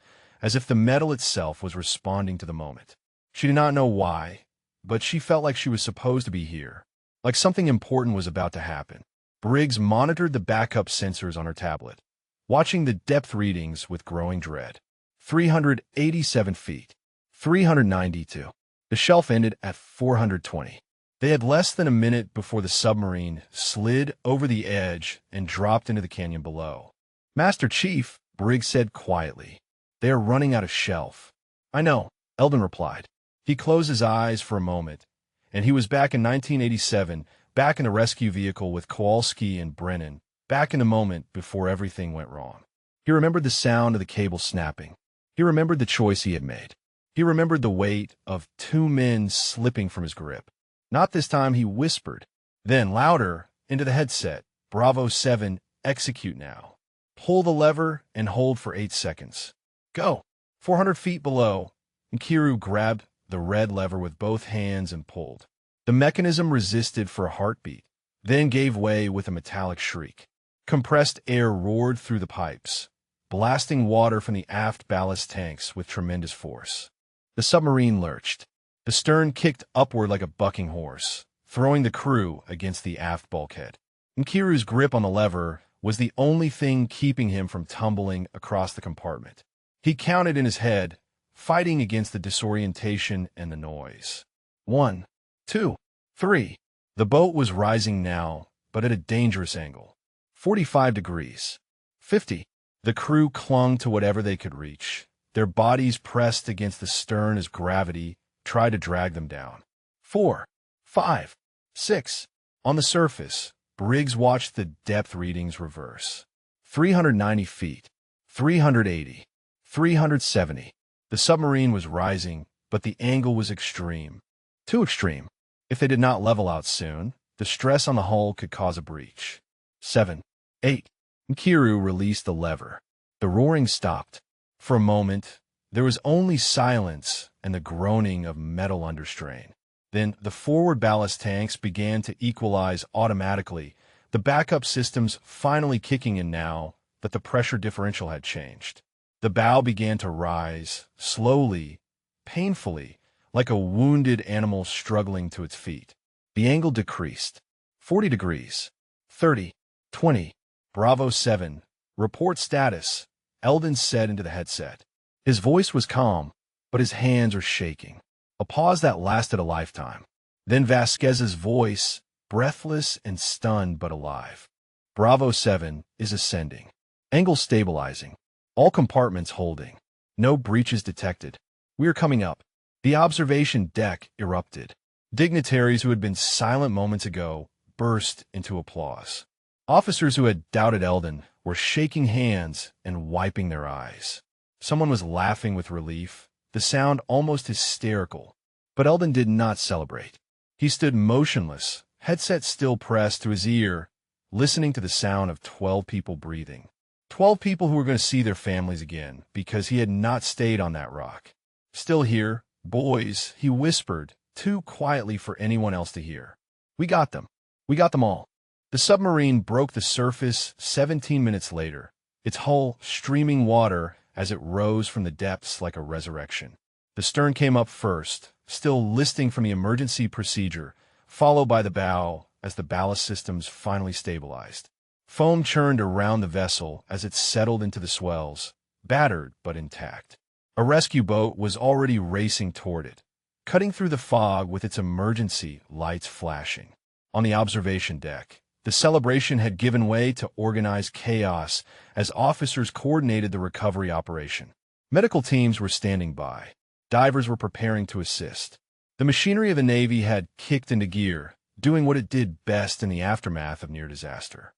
as if the metal itself was responding to the moment. She did not know why, but she felt like she was supposed to be here, like something important was about to happen. Briggs monitored the backup sensors on her tablet, watching the depth readings with growing dread. 387 feet. 392. The shelf ended at 420. They had less than a minute before the submarine slid over the edge and dropped into the canyon below. Master Chief, Briggs said quietly, they are running out of shelf. I know, Eldon replied. He closed his eyes for a moment, and he was back in 1987, back in the rescue vehicle with Kowalski and Brennan, back in the moment before everything went wrong. He remembered the sound of the cable snapping. He remembered the choice he had made. He remembered the weight of 2 men slipping from his grip. Not this time, he whispered. Then, louder, into the headset, Bravo 7, execute now. Pull the lever and hold for 8 seconds. Go. 400 feet below, Nkiru grabbed the red lever with both hands and pulled. The mechanism resisted for a heartbeat, then gave way with a metallic shriek. Compressed air roared through the pipes, blasting water from the aft ballast tanks with tremendous force. The submarine lurched. The stern kicked upward like a bucking horse, throwing the crew against the aft bulkhead. Nkiru's grip on the lever was the only thing keeping him from tumbling across the compartment. He counted in his head, fighting against the disorientation and the noise. 1, 2, 3. The boat was rising now, but at a dangerous angle. 45 degrees. 50. The crew clung to whatever they could reach, their bodies pressed against the stern as gravity tried to drag them down. 4, 5, 6. On the surface, Briggs watched the depth readings reverse. 390 feet, 380, 370. The submarine was rising, but the angle was extreme. Too extreme. If they did not level out soon, the stress on the hull could cause a breach. 7, 8. Nkiru released the lever. The roaring stopped. For a moment, there was only silence and the groaning of metal under strain. Then the forward ballast tanks began to equalize automatically, the backup systems finally kicking in now that the pressure differential had changed. The bow began to rise, slowly, painfully, like a wounded animal struggling to its feet. The angle decreased. 40 degrees. 30. 20. Bravo 7. Report status, Eldon said into the headset. His voice was calm, but his hands were shaking. A pause that lasted a lifetime. Then Vasquez's voice, breathless and stunned but alive. Bravo 7 is ascending. Angle stabilizing. All compartments holding. No breaches detected. We are coming up. The observation deck erupted. Dignitaries who had been silent moments ago burst into applause. Officers who had doubted Eldon were shaking hands and wiping their eyes. Someone was laughing with relief, the sound almost hysterical. But Eldon did not celebrate. He stood motionless, headset still pressed to his ear, listening to the sound of 12 people breathing. 12 people who were going to see their families again because he had not stayed on that rock. Still here, boys, he whispered, too quietly for anyone else to hear. We got them. We got them all. The submarine broke the surface 17 minutes later, its hull streaming water as it rose from the depths like a resurrection. The stern came up first, still listing from the emergency procedure, followed by the bow as the ballast systems finally stabilized. Foam churned around the vessel as it settled into the swells, battered but intact. A rescue boat was already racing toward it, cutting through the fog with its emergency lights flashing. On the observation deck, the celebration had given way to organized chaos as officers coordinated the recovery operation. Medical teams were standing by. Divers were preparing to assist. The machinery of the Navy had kicked into gear, doing what it did best in the aftermath of near disaster.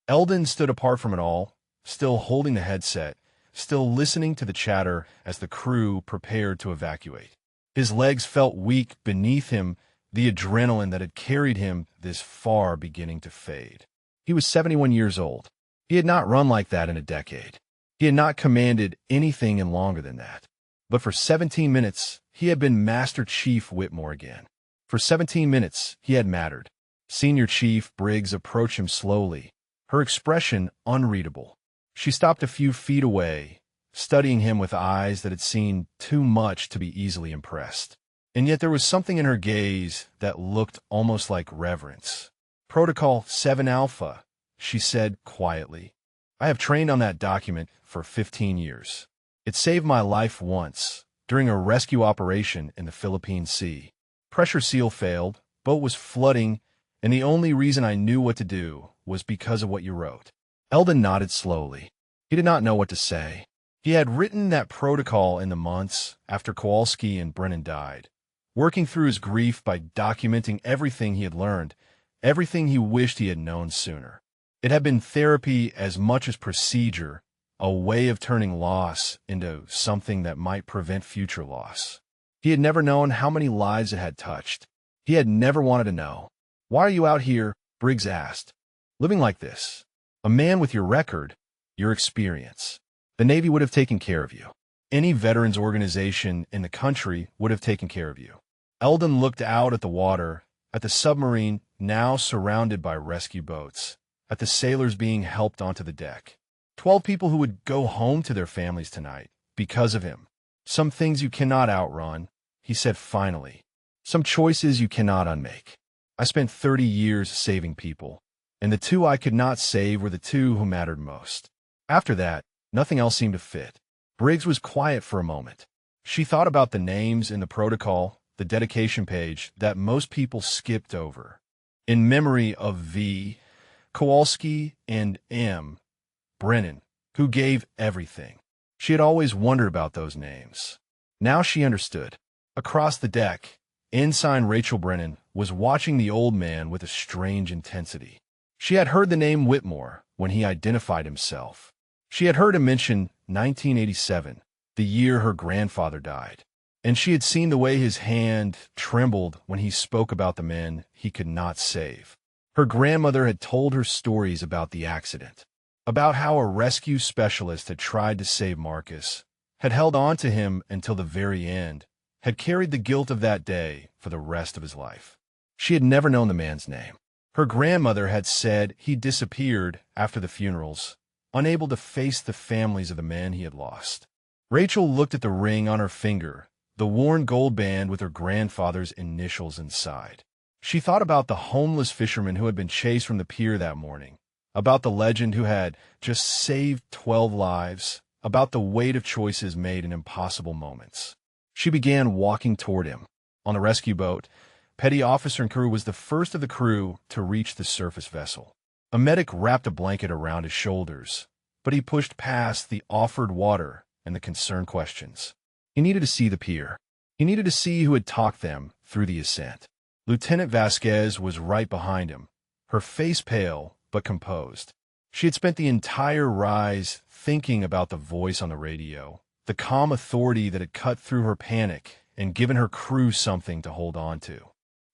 Eldon stood apart from it all, still holding the headset, still listening to the chatter as the crew prepared to evacuate. His legs felt weak beneath him, the adrenaline that had carried him this far beginning to fade. He was 71 years old. He had not run like that in a decade. He had not commanded anything in longer than that. But for 17 minutes, he had been Master Chief Whitmore again. For 17 minutes, he had mattered. Senior Chief Briggs approached him slowly, her expression unreadable. She stopped a few feet away, studying him with eyes that had seen too much to be easily impressed. And yet there was something in her gaze that looked almost like reverence. Protocol 7 Alpha, she said quietly. I have trained on that document for 15 years. It saved my life once, during a rescue operation in the Philippine Sea. Pressure seal failed, boat was flooding, and the only reason I knew what to do was because of what you wrote. Eldon nodded slowly. He did not know what to say. He had written that protocol in the months after Kowalski and Brennan died, working through his grief by documenting everything he had learned, everything he wished he had known sooner. It had been therapy as much as procedure, a way of turning loss into something that might prevent future loss. He had never known how many lives it had touched. He had never wanted to know. Why are you out here? Briggs asked. Living like this. A man with your record, your experience. The Navy would have taken care of you. Any veterans organization in the country would have taken care of you. Eldon looked out at the water, at the submarine now surrounded by rescue boats, at the sailors being helped onto the deck. 12 people who would go home to their families tonight because of him. Some things you cannot outrun, he said finally. Some choices you cannot unmake. I spent 30 years saving people, and the two I could not save were the two who mattered most. After that, nothing else seemed to fit. Briggs was quiet for a moment. She thought about the names in the protocol, the dedication page that most people skipped over. In memory of V, Kowalski, and M, Brennan, who gave everything. She had always wondered about those names. Now she understood. Across the deck, Ensign Rachel Brennan was watching the old man with a strange intensity. She had heard the name Whitmore when he identified himself. She had heard him mention 1987, the year her grandfather died. And she had seen the way his hand trembled when he spoke about the men he could not save. Her grandmother had told her stories about the accident, about how a rescue specialist had tried to save Marcus, had held on to him until the very end, had carried the guilt of that day for the rest of his life. She had never known the man's name. Her grandmother had said he disappeared after the funerals, unable to face the families of the men he had lost. Rachel looked at the ring on her finger, the worn gold band with her grandfather's initials inside. She thought about the homeless fisherman who had been chased from the pier that morning, about the legend who had just saved 12 lives, about the weight of choices made in impossible moments. She began walking toward him. On the rescue boat, Petty Officer and crew was the first of the crew to reach the surface vessel. A medic wrapped a blanket around his shoulders, but he pushed past the offered water and the concerned questions. He needed to see the pier. He needed to see who had talked them through the ascent. Lieutenant Vasquez was right behind him, her face pale but composed. She had spent the entire rise thinking about the voice on the radio, the calm authority that had cut through her panic and given her crew something to hold on to.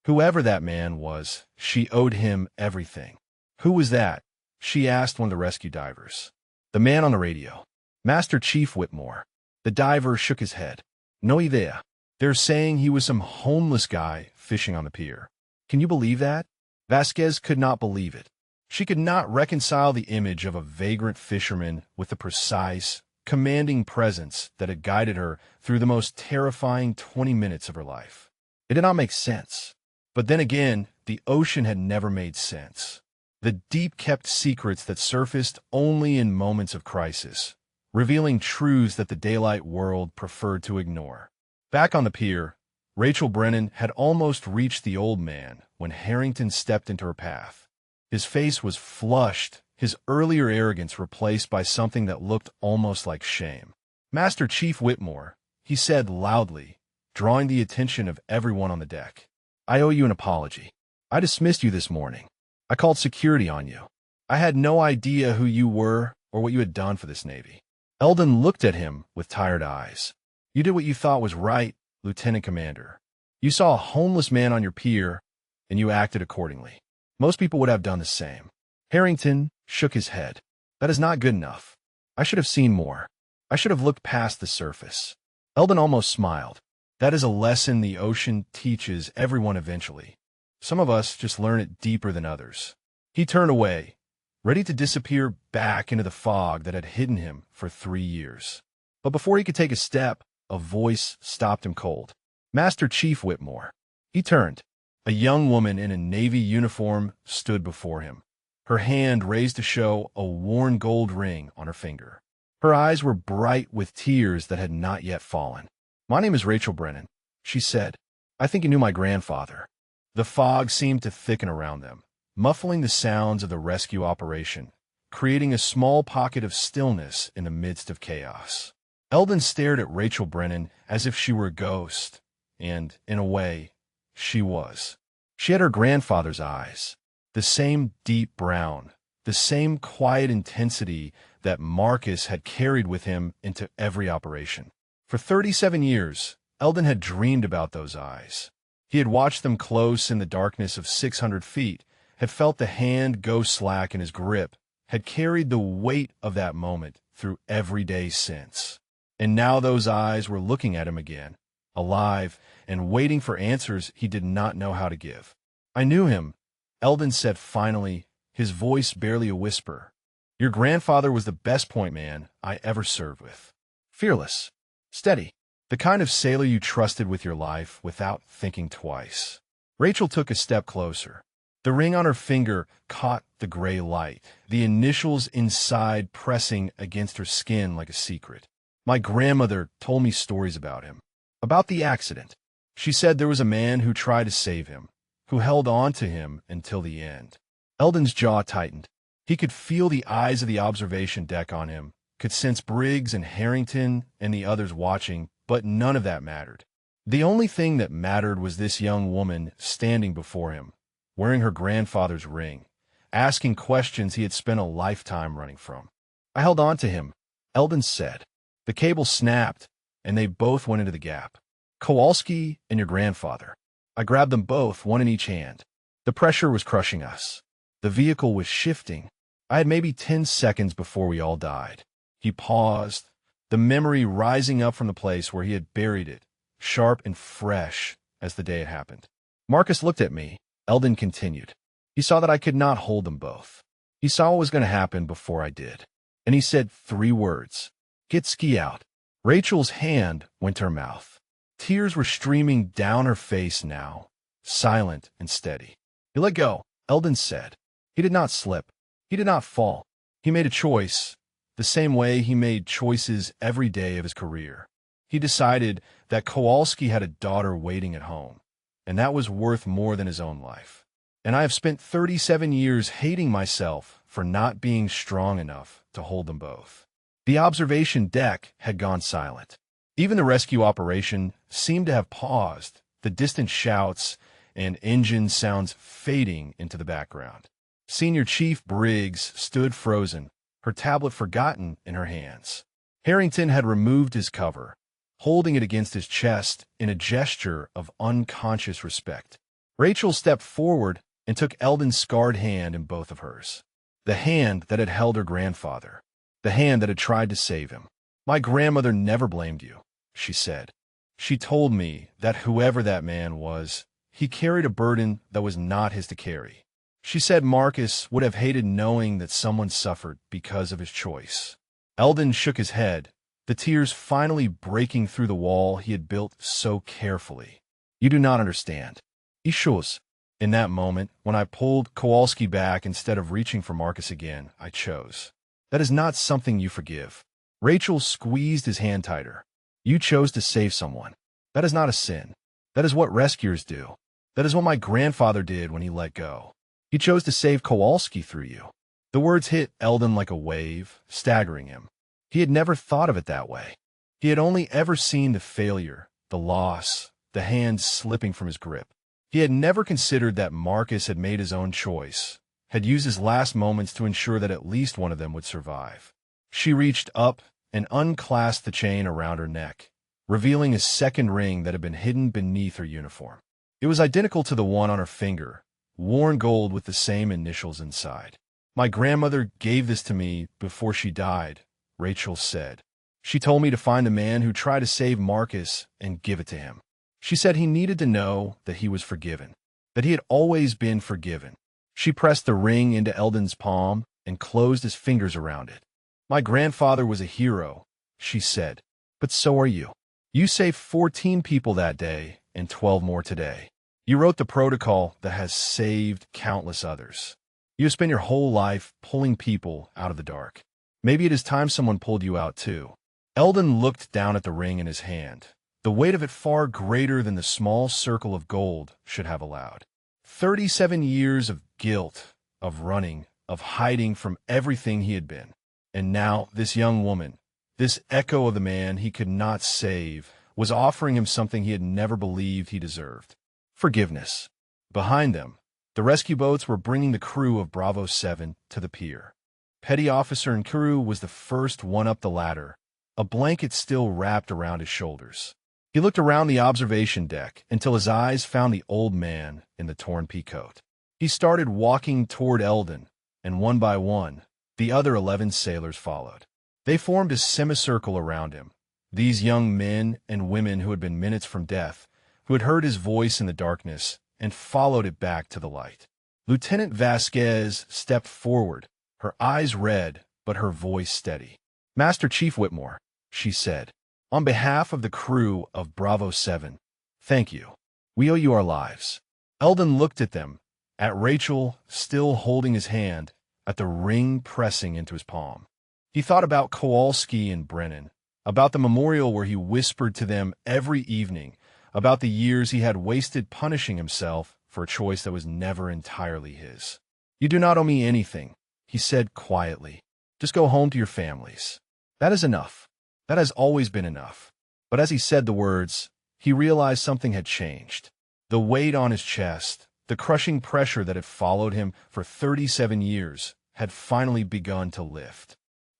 Whoever that man was, she owed him everything. Who was that? She asked one of the rescue divers. The man on the radio. Master Chief Whitmore. The diver shook his head. No idea. They're saying he was some homeless guy fishing on the pier. Can you believe that? Vasquez could not believe it. She could not reconcile the image of a vagrant fisherman with the precise, commanding presence that had guided her through the most terrifying 20 minutes of her life. It did not make sense. But then again, the ocean had never made sense. The deep-kept secrets that surfaced only in moments of crisis, revealing truths that the daylight world preferred to ignore. Back on the pier, Rachel Brennan had almost reached the old man when Harrington stepped into her path. His face was flushed, his earlier arrogance replaced by something that looked almost like shame. "Master Chief Whitmore," he said loudly, drawing the attention of everyone on the deck. "I owe you an apology. I dismissed you this morning. I called security on you. I had no idea who you were or what you had done for this Navy." Eldon looked at him with tired eyes. "You did what you thought was right, Lieutenant Commander. You saw a homeless man on your pier, and you acted accordingly. Most people would have done the same." Harrington shook his head. "That is not good enough. I should have seen more. I should have looked past the surface." Eldon almost smiled. "That is a lesson the ocean teaches everyone eventually. Some of us just learn it deeper than others." He turned away, ready to disappear back into the fog that had hidden him for 3 years. But before he could take a step, a voice stopped him cold. "Master Chief Whitmore." He turned. A young woman in a Navy uniform stood before him, her hand raised to show a worn gold ring on her finger. Her eyes were bright with tears that had not yet fallen. "My name is Rachel Brennan," she said. "I think you knew my grandfather." The fog seemed to thicken around them, muffling the sounds of the rescue operation, creating a small pocket of stillness in the midst of chaos. Eldon stared at Rachel Brennan as if she were a ghost, and, in a way, she was. She had her grandfather's eyes, the same deep brown, the same quiet intensity that Marcus had carried with him into every operation. For 37 years, Eldon had dreamed about those eyes. He had watched them close in the darkness of 600 feet, had felt the hand go slack in his grip, had carried the weight of that moment through every day since. And now those eyes were looking at him again, alive and waiting for answers he did not know how to give. "I knew him," Eldon said finally, his voice barely a whisper. "Your grandfather was the best point man I ever served with. Fearless, steady, the kind of sailor you trusted with your life without thinking twice." Rachel took a step closer. The ring on her finger caught the gray light, the initials inside pressing against her skin like a secret. "My grandmother told me stories about him. About the accident. She said there was a man who tried to save him, who held on to him until the end." Eldon's jaw tightened. He could feel the eyes of the observation deck on him, could sense Briggs and Harrington and the others watching, but none of that mattered. The only thing that mattered was this young woman standing before him, wearing her grandfather's ring, asking questions he had spent a lifetime running from. "I held on to him," Eldon said. "The cable snapped, and they both went into the gap. Kowalski and your grandfather. I grabbed them both, one in each hand. The pressure was crushing us. The vehicle was shifting. I had maybe 10 seconds before we all died." He paused, the memory rising up from the place where he had buried it, sharp and fresh as the day it happened. "Marcus looked at me," Eldon continued. "He saw that I could not hold them both. He saw what was going to happen before I did. And he said 3 words. Get ski out." Rachel's hand went to her mouth. Tears were streaming down her face now, silent and steady. "You let go," Eldon said. He did not slip. He did not fall. He made a choice, the same way he made choices every day of his career. He decided that Kowalski had a daughter waiting at home, and that was worth more than his own life. And I have spent 37 years hating myself for not being strong enough to hold them both. The observation deck had gone silent. Even the rescue operation seemed to have paused, the distant shouts and engine sounds fading into the background. Senior Chief Briggs stood frozen, her tablet forgotten in her hands. Harrington had removed his cover, holding it against his chest in a gesture of unconscious respect. Rachel stepped forward and took Eldon's scarred hand in both of hers. The hand that had held her grandfather. The hand that had tried to save him. "My grandmother never blamed you," she said. "She told me that whoever that man was, he carried a burden that was not his to carry. She said Marcus would have hated knowing that someone suffered because of his choice." Eldon shook his head, the tears finally breaking through the wall he had built so carefully. "You do not understand. He chose. In that moment, when I pulled Kowalski back instead of reaching for Marcus again, I chose. That is not something you forgive." Rachel squeezed his hand tighter. "You chose to save someone. That is not a sin. That is what rescuers do. That is what my grandfather did when he let go. He chose to save Kowalski through you." The words hit Eldon like a wave, staggering him. He had never thought of it that way. He had only ever seen the failure, the loss, the hands slipping from his grip. He had never considered that Marcus had made his own choice, had used his last moments to ensure that at least one of them would survive. She reached up and unclasped the chain around her neck, revealing a second ring that had been hidden beneath her uniform. It was identical to the one on her finger, worn gold with the same initials inside. "My grandmother gave this to me before she died," Rachel said. "She told me to find the man who tried to save Marcus and give it to him. She said he needed to know that he was forgiven, that he had always been forgiven." She pressed the ring into Eldon's palm and closed his fingers around it. "My grandfather was a hero," she said, "but so are you. You saved 14 people that day and 12 more today. You wrote the protocol that has saved countless others. You have spent your whole life pulling people out of the dark. Maybe it is time someone pulled you out too." Eldon looked down at the ring in his hand, the weight of it far greater than the small circle of gold should have allowed. 37 years of guilt, of running, of hiding from everything he had been. And now this young woman, this echo of the man he could not save, was offering him something he had never believed he deserved: forgiveness. Behind them, the rescue boats were bringing the crew of Bravo 7 to the pier. Petty Officer Nkuru was the first one up the ladder, a blanket still wrapped around his shoulders. He looked around the observation deck until his eyes found the old man in the torn peacoat. He started walking toward Eldon, and one by one, the other 11 sailors followed. They formed a semicircle around him, these young men and women who had been minutes from death, who had heard his voice in the darkness and followed it back to the light. Lieutenant Vasquez stepped forward, her eyes red, but her voice steady. "Master Chief Whitmore," she said, "on behalf of the crew of Bravo 7, thank you. We owe you our lives." Eldon looked at them, at Rachel still holding his hand, at the ring pressing into his palm. He thought about Kowalski and Brennan, about the memorial where he whispered to them every evening, about the years he had wasted punishing himself for a choice that was never entirely his. "You do not owe me anything," he said quietly. "Just go home to your families. That is enough. That has always been enough." But as he said the words, he realized something had changed. The weight on his chest, the crushing pressure that had followed him for 37 years, had finally begun to lift.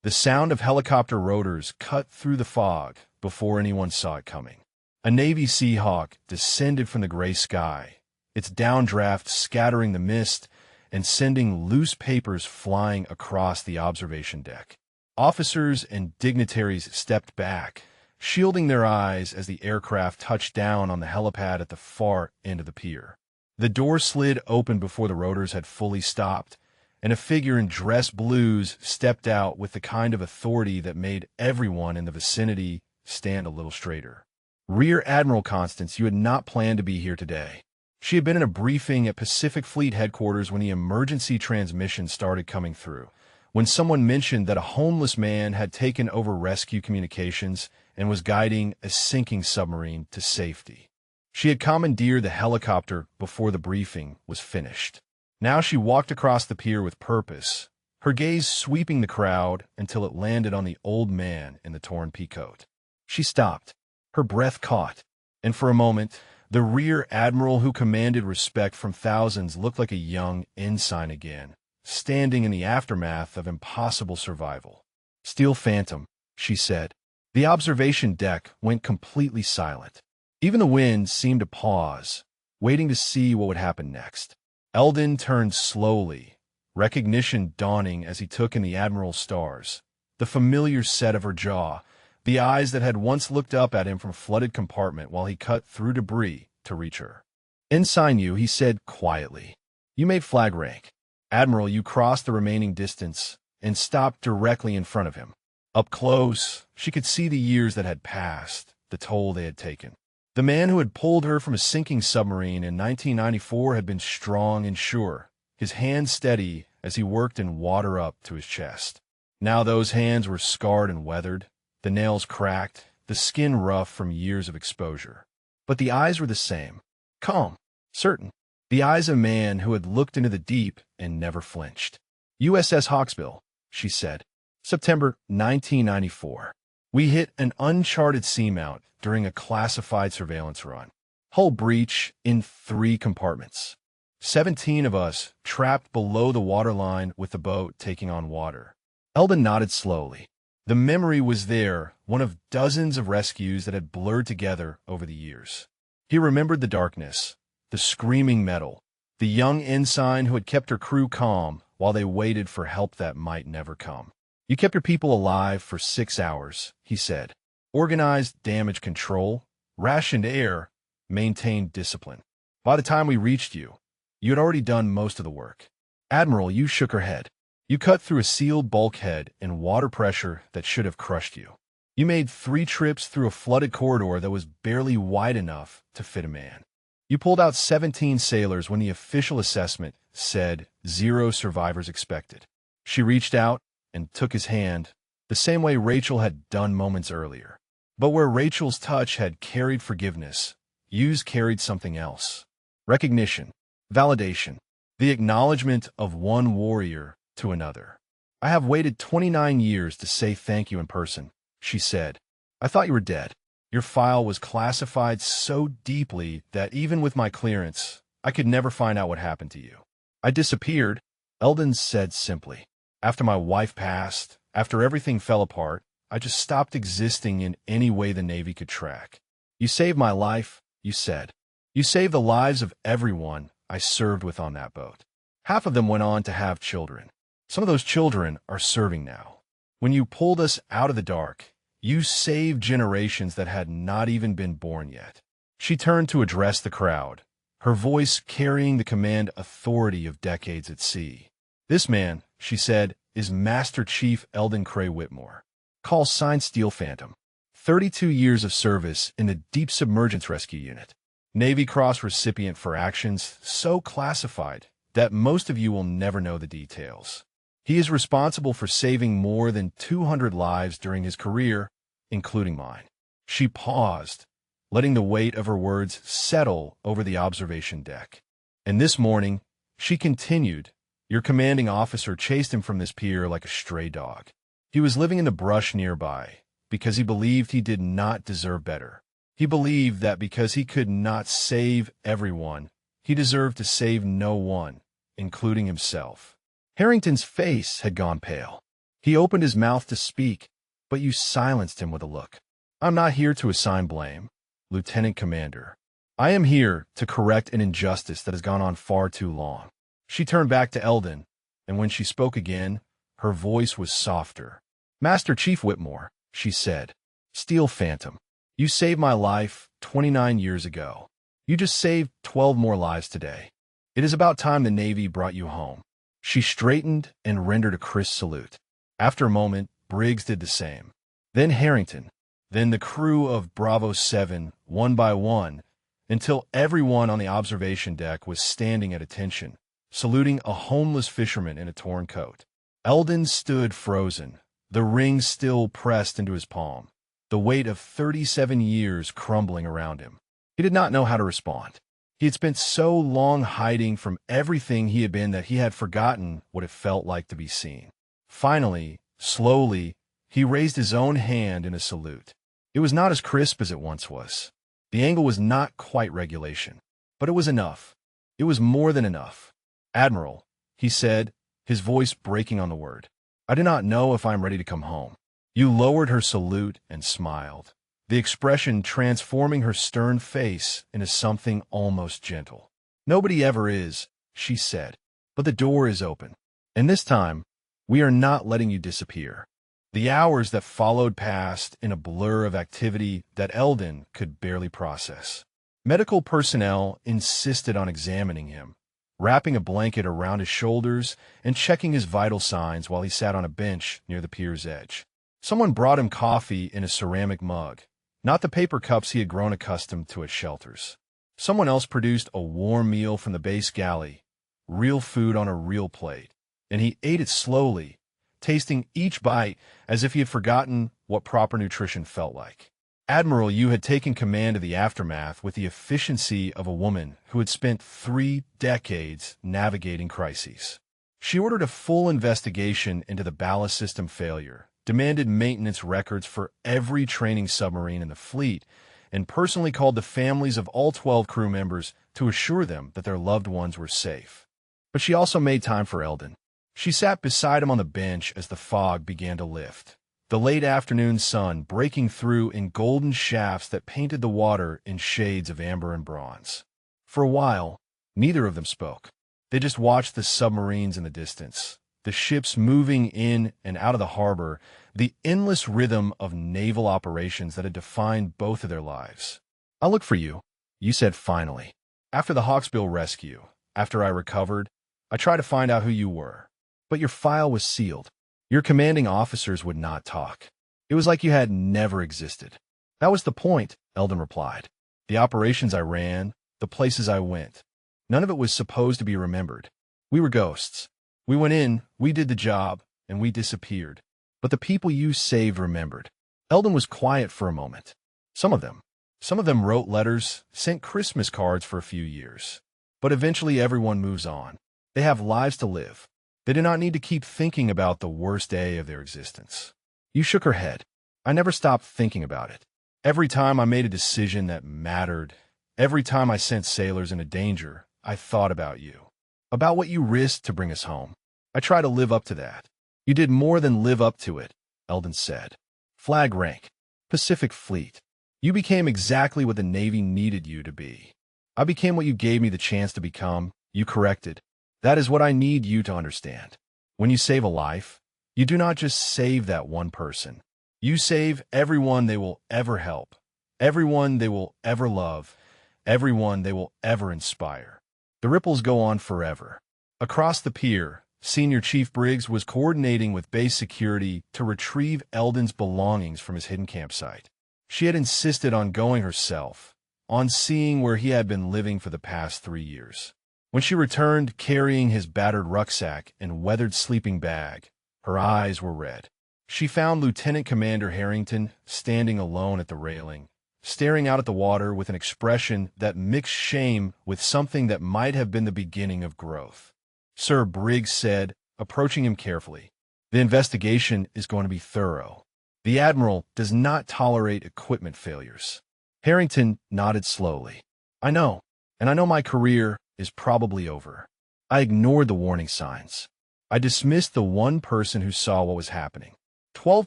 The sound of helicopter rotors cut through the fog before anyone saw it coming. A Navy Seahawk descended from the gray sky, its downdraft scattering the mist and sending loose papers flying across the observation deck. Officers and dignitaries stepped back, shielding their eyes as the aircraft touched down on the helipad at the far end of the pier. The door slid open before the rotors had fully stopped, and a figure in dress blues stepped out with the kind of authority that made everyone in the vicinity stand a little straighter. "Rear Admiral Constance, you had not planned to be here today." She had been in a briefing at Pacific Fleet headquarters when the emergency transmission started coming through, when someone mentioned that a homeless man had taken over rescue communications and was guiding a sinking submarine to safety. She had commandeered the helicopter before the briefing was finished. Now she walked across the pier with purpose, her gaze sweeping the crowd until it landed on the old man in the torn peacoat. She stopped, her breath caught, and for a moment, the rear admiral who commanded respect from thousands looked like a young ensign again, standing in the aftermath of impossible survival. "Steel Phantom," she said. The observation deck went completely silent. Even the wind seemed to pause, waiting to see what would happen next. Eldon turned slowly, recognition dawning as he took in the admiral's stars, the familiar set of her jaw, the eyes that had once looked up at him from a flooded compartment while he cut through debris to reach her. "Ensign you," he said quietly. "You made flag rank. Admiral, you crossed the remaining distance and stopped directly in front of him." Up close, she could see the years that had passed, the toll they had taken. The man who had pulled her from a sinking submarine in 1994 had been strong and sure, his hands steady as he worked in water up to his chest. Now those hands were scarred and weathered, the nails cracked, the skin rough from years of exposure. but the eyes were the same. Calm, certain. The eyes of a man who had looked into the deep and never flinched. USS Hawksbill, she said. September 1994. We hit an uncharted seamount during a classified surveillance run. Hull breach in 3 compartments. 17 of us trapped below the waterline with the boat taking on water. Eldon nodded slowly. The memory was there, one of dozens of rescues that had blurred together over the years. He remembered the darkness, the screaming metal, the young ensign who had kept her crew calm while they waited for help that might never come. You kept your people alive for 6 hours, he said. Organized damage control, rationed air, maintained discipline. By the time we reached you, you had already done most of the work. Admiral, you shook her head. You cut through a sealed bulkhead and water pressure that should have crushed you. You made 3 trips through a flooded corridor that was barely wide enough to fit a man. You pulled out 17 sailors when the official assessment said 0 survivors expected. She reached out and took his hand, the same way Rachel had done moments earlier. But where Rachel's touch had carried forgiveness, Yu's carried something else. Recognition, validation, the acknowledgement of one warrior to another. I have waited 29 years to say thank you in person, she said. I thought you were dead. Your file was classified so deeply that even with my clearance, I could never find out what happened to you. I disappeared, Eldon said simply. After my wife passed, after everything fell apart, I just stopped existing in any way the Navy could track. You saved my life, you said. You saved the lives of everyone I served with on that boat. Half of them went on to have children. Some of those children are serving now. When you pulled us out of the dark, you saved generations that had not even been born yet. She turned to address the crowd, her voice carrying the command authority of decades at sea. This man, she said, is Master Chief Eldon Cray Whitmore. Call sign Steel Phantom. 32 years of service in the Deep Submergence Rescue Unit. Navy Cross recipient for actions so classified that most of you will never know the details. He is responsible for saving more than 200 lives during his career, including mine. She paused, letting the weight of her words settle over the observation deck. And this morning, she continued, your commanding officer chased him from this pier like a stray dog. He was living in the brush nearby because he believed he did not deserve better. He believed that because he could not save everyone, he deserved to save no one, including himself. Harrington's face had gone pale. He opened his mouth to speak, but you silenced him with a look. I'm not here to assign blame, Lieutenant Commander. I am here to correct an injustice that has gone on far too long. She turned back to Eldon, and when she spoke again, her voice was softer. Master Chief Whitmore, she said, Steel Phantom, you saved my life 29 years ago. You just saved 12 more lives today. It is about time the Navy brought you home. She straightened and rendered a crisp salute. After a moment, Briggs did the same. Then Harrington. Then the crew of Bravo 7, one by one, until everyone on the observation deck was standing at attention, saluting a homeless fisherman in a torn coat. Eldon stood frozen, the ring still pressed into his palm, the weight of 37 years crumbling around him. He did not know how to respond. He had spent so long hiding from everything he had been that he had forgotten what it felt like to be seen. Finally, slowly, he raised his own hand in a salute. It was not as crisp as it once was. The angle was not quite regulation, but it was enough. It was more than enough. Admiral, he said, his voice breaking on the word. I do not know if I am ready to come home. You lowered her salute and smiled, the expression transforming her stern face into something almost gentle. Nobody ever is, she said, but the door is open. And this time, we are not letting you disappear. The hours that followed passed in a blur of activity that Eldon could barely process. Medical personnel insisted on examining him, wrapping a blanket around his shoulders and checking his vital signs while he sat on a bench near the pier's edge. Someone brought him coffee in a ceramic mug, not the paper cups he had grown accustomed to at shelters. Someone else produced a warm meal from the base galley, real food on a real plate, and he ate it slowly, tasting each bite as if he had forgotten what proper nutrition felt like. Admiral, you had taken command of the aftermath with the efficiency of a woman who had spent 3 decades navigating crises. She ordered a full investigation into the ballast system failure, demanded maintenance records for every training submarine in the fleet, and personally called the families of all 12 crew members to assure them that their loved ones were safe. But she also made time for Eldon. She sat beside him on the bench as the fog began to lift, the late afternoon sun breaking through in golden shafts that painted the water in shades of amber and bronze. For a while, neither of them spoke. They just watched the submarines in the distance, the ships moving in and out of the harbor, the endless rhythm of naval operations that had defined both of their lives. "I'll look for you," you said finally. "After the Hawksbill rescue, after I recovered, I tried to find out who you were. But your file was sealed. Your commanding officers would not talk. It was like you had never existed." "That was the point," Eldon replied. "The operations I ran, the places I went. None of it was supposed to be remembered. We were ghosts. We went in, we did the job, and we disappeared. But the people you saved remembered." Eldon was quiet for a moment. Some of them wrote letters, sent Christmas cards for a few years. But eventually everyone moves on. They have lives to live. They do not need to keep thinking about the worst day of their existence. You shook her head. "I never stopped thinking about it. Every time I made a decision that mattered, every time I sent sailors into danger, I thought about you. About what you risked to bring us home. I try to live up to that." "You did more than live up to it," Eldon said. "Flag rank. Pacific Fleet. You became exactly what the Navy needed you to be. I became what you gave me the chance to become," you corrected. "That is what I need you to understand. When you save a life, you do not just save that one person. You save everyone they will ever help, everyone they will ever love, everyone they will ever inspire." The ripples go on forever. Across the pier, Senior Chief Briggs was coordinating with base security to retrieve Eldon's belongings from his hidden campsite. She had insisted on going herself, on seeing where he had been living for the past 3 years. When she returned carrying his battered rucksack and weathered sleeping bag, her eyes were red. She found Lieutenant Commander Harrington standing alone at the railing, staring out at the water with an expression that mixed shame with something that might have been the beginning of growth. "Sir," Briggs said, approaching him carefully, "the investigation is going to be thorough. The Admiral does not tolerate equipment failures." Harrington nodded slowly. "I know, and I know my career is probably over. I ignored the warning signs. I dismissed the one person who saw what was happening. 12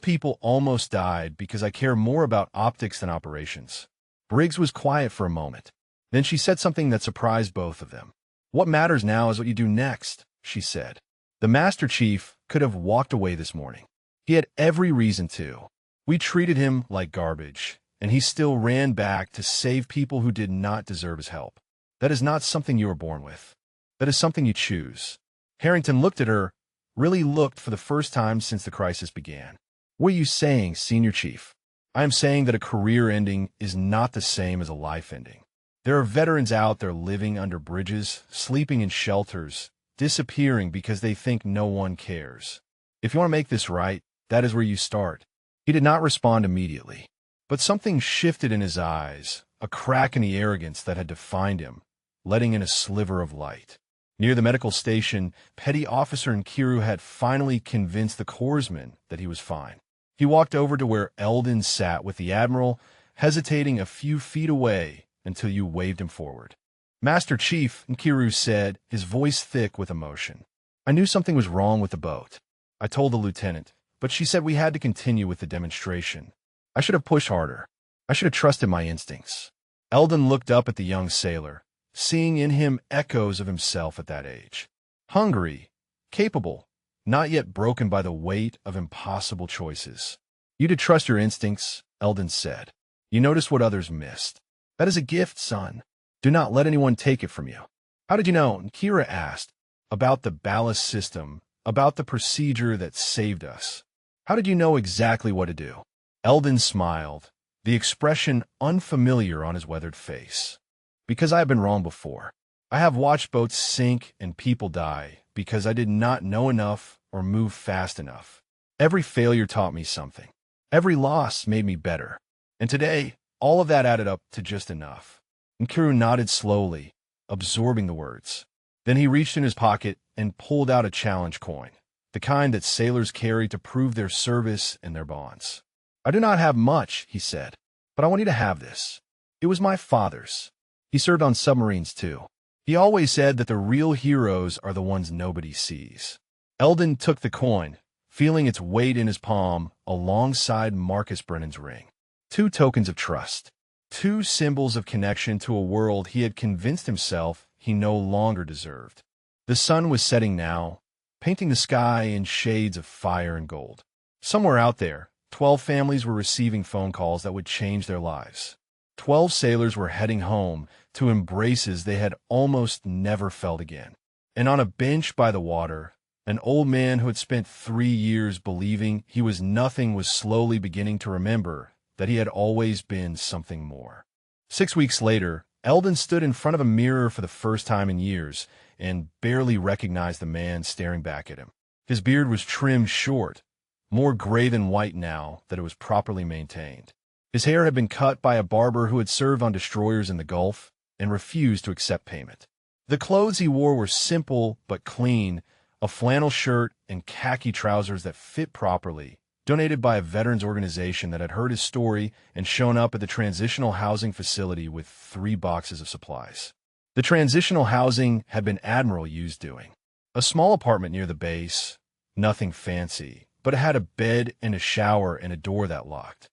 people almost died because I care more about optics than operations." Briggs was quiet for a moment. Then she said something that surprised both of them. "What matters now is what you do next," she said. "The Master Chief could have walked away this morning. He had every reason to. We treated him like garbage, and he still ran back to save people who did not deserve his help. That is not something you were born with. That is something you choose." Harrington looked at her, really looked for the first time since the crisis began. "What are you saying, Senior Chief?" "I am saying that a career ending is not the same as a life ending. There are veterans out there living under bridges, sleeping in shelters, disappearing because they think no one cares. If you want to make this right, that is where you start." He did not respond immediately, but something shifted in his eyes, a crack in the arrogance that had defined him, letting in a sliver of light. Near the medical station, Petty Officer Nkiru had finally convinced the corpsman that he was fine. He walked over to where Eldon sat with the Admiral, hesitating a few feet away until you waved him forward. "Master Chief," Nkiru said, his voice thick with emotion. "I knew something was wrong with the boat. I told the lieutenant, but she said we had to continue with the demonstration. I should have pushed harder. I should have trusted my instincts." Eldon looked up at the young sailor, seeing in him echoes of himself at that age. Hungry, capable, not yet broken by the weight of impossible choices. "You did trust your instincts," Eldon said. "You noticed what others missed. That is a gift, son. Do not let anyone take it from you." "How did you know?" Kira asked. "About the ballast system, about the procedure that saved us. How did you know exactly what to do?" Eldon smiled, the expression unfamiliar on his weathered face. "Because I have been wrong before. I have watched boats sink and people die because I did not know enough or move fast enough. Every failure taught me something. Every loss made me better. And today, All of that added up to just enough. Nkiru nodded slowly, absorbing the words. Then he reached in his pocket and pulled out a challenge coin, the kind that sailors carry to prove their service and their bonds. "I do not have much," he said, "but I want you to have this. It was my father's. He served on submarines, too. He always said that the real heroes are the ones nobody sees." Eldon took the coin, feeling its weight in his palm alongside Marcus Brennan's ring. Two tokens of trust. Two symbols of connection to a world he had convinced himself he no longer deserved. The sun was setting now, painting the sky in shades of fire and gold. Somewhere out there, 12 families were receiving phone calls that would change their lives. 12 sailors were heading home to embraces they had almost never felt again. And on a bench by the water, an old man who had spent 3 years believing he was nothing was slowly beginning to remember that he had always been something more. 6 weeks later, Eldon stood in front of a mirror for the first time in years and barely recognized the man staring back at him. His beard was trimmed short, more gray than white now that it was properly maintained. His hair had been cut by a barber who had served on destroyers in the Gulf and refused to accept payment. The clothes he wore were simple but clean, a flannel shirt and khaki trousers that fit properly, donated by a veterans organization that had heard his story and shown up at the transitional housing facility with 3 boxes of supplies. The transitional housing had been Admiral Yu's doing. A small apartment near the base, nothing fancy, but it had a bed and a shower and a door that locked.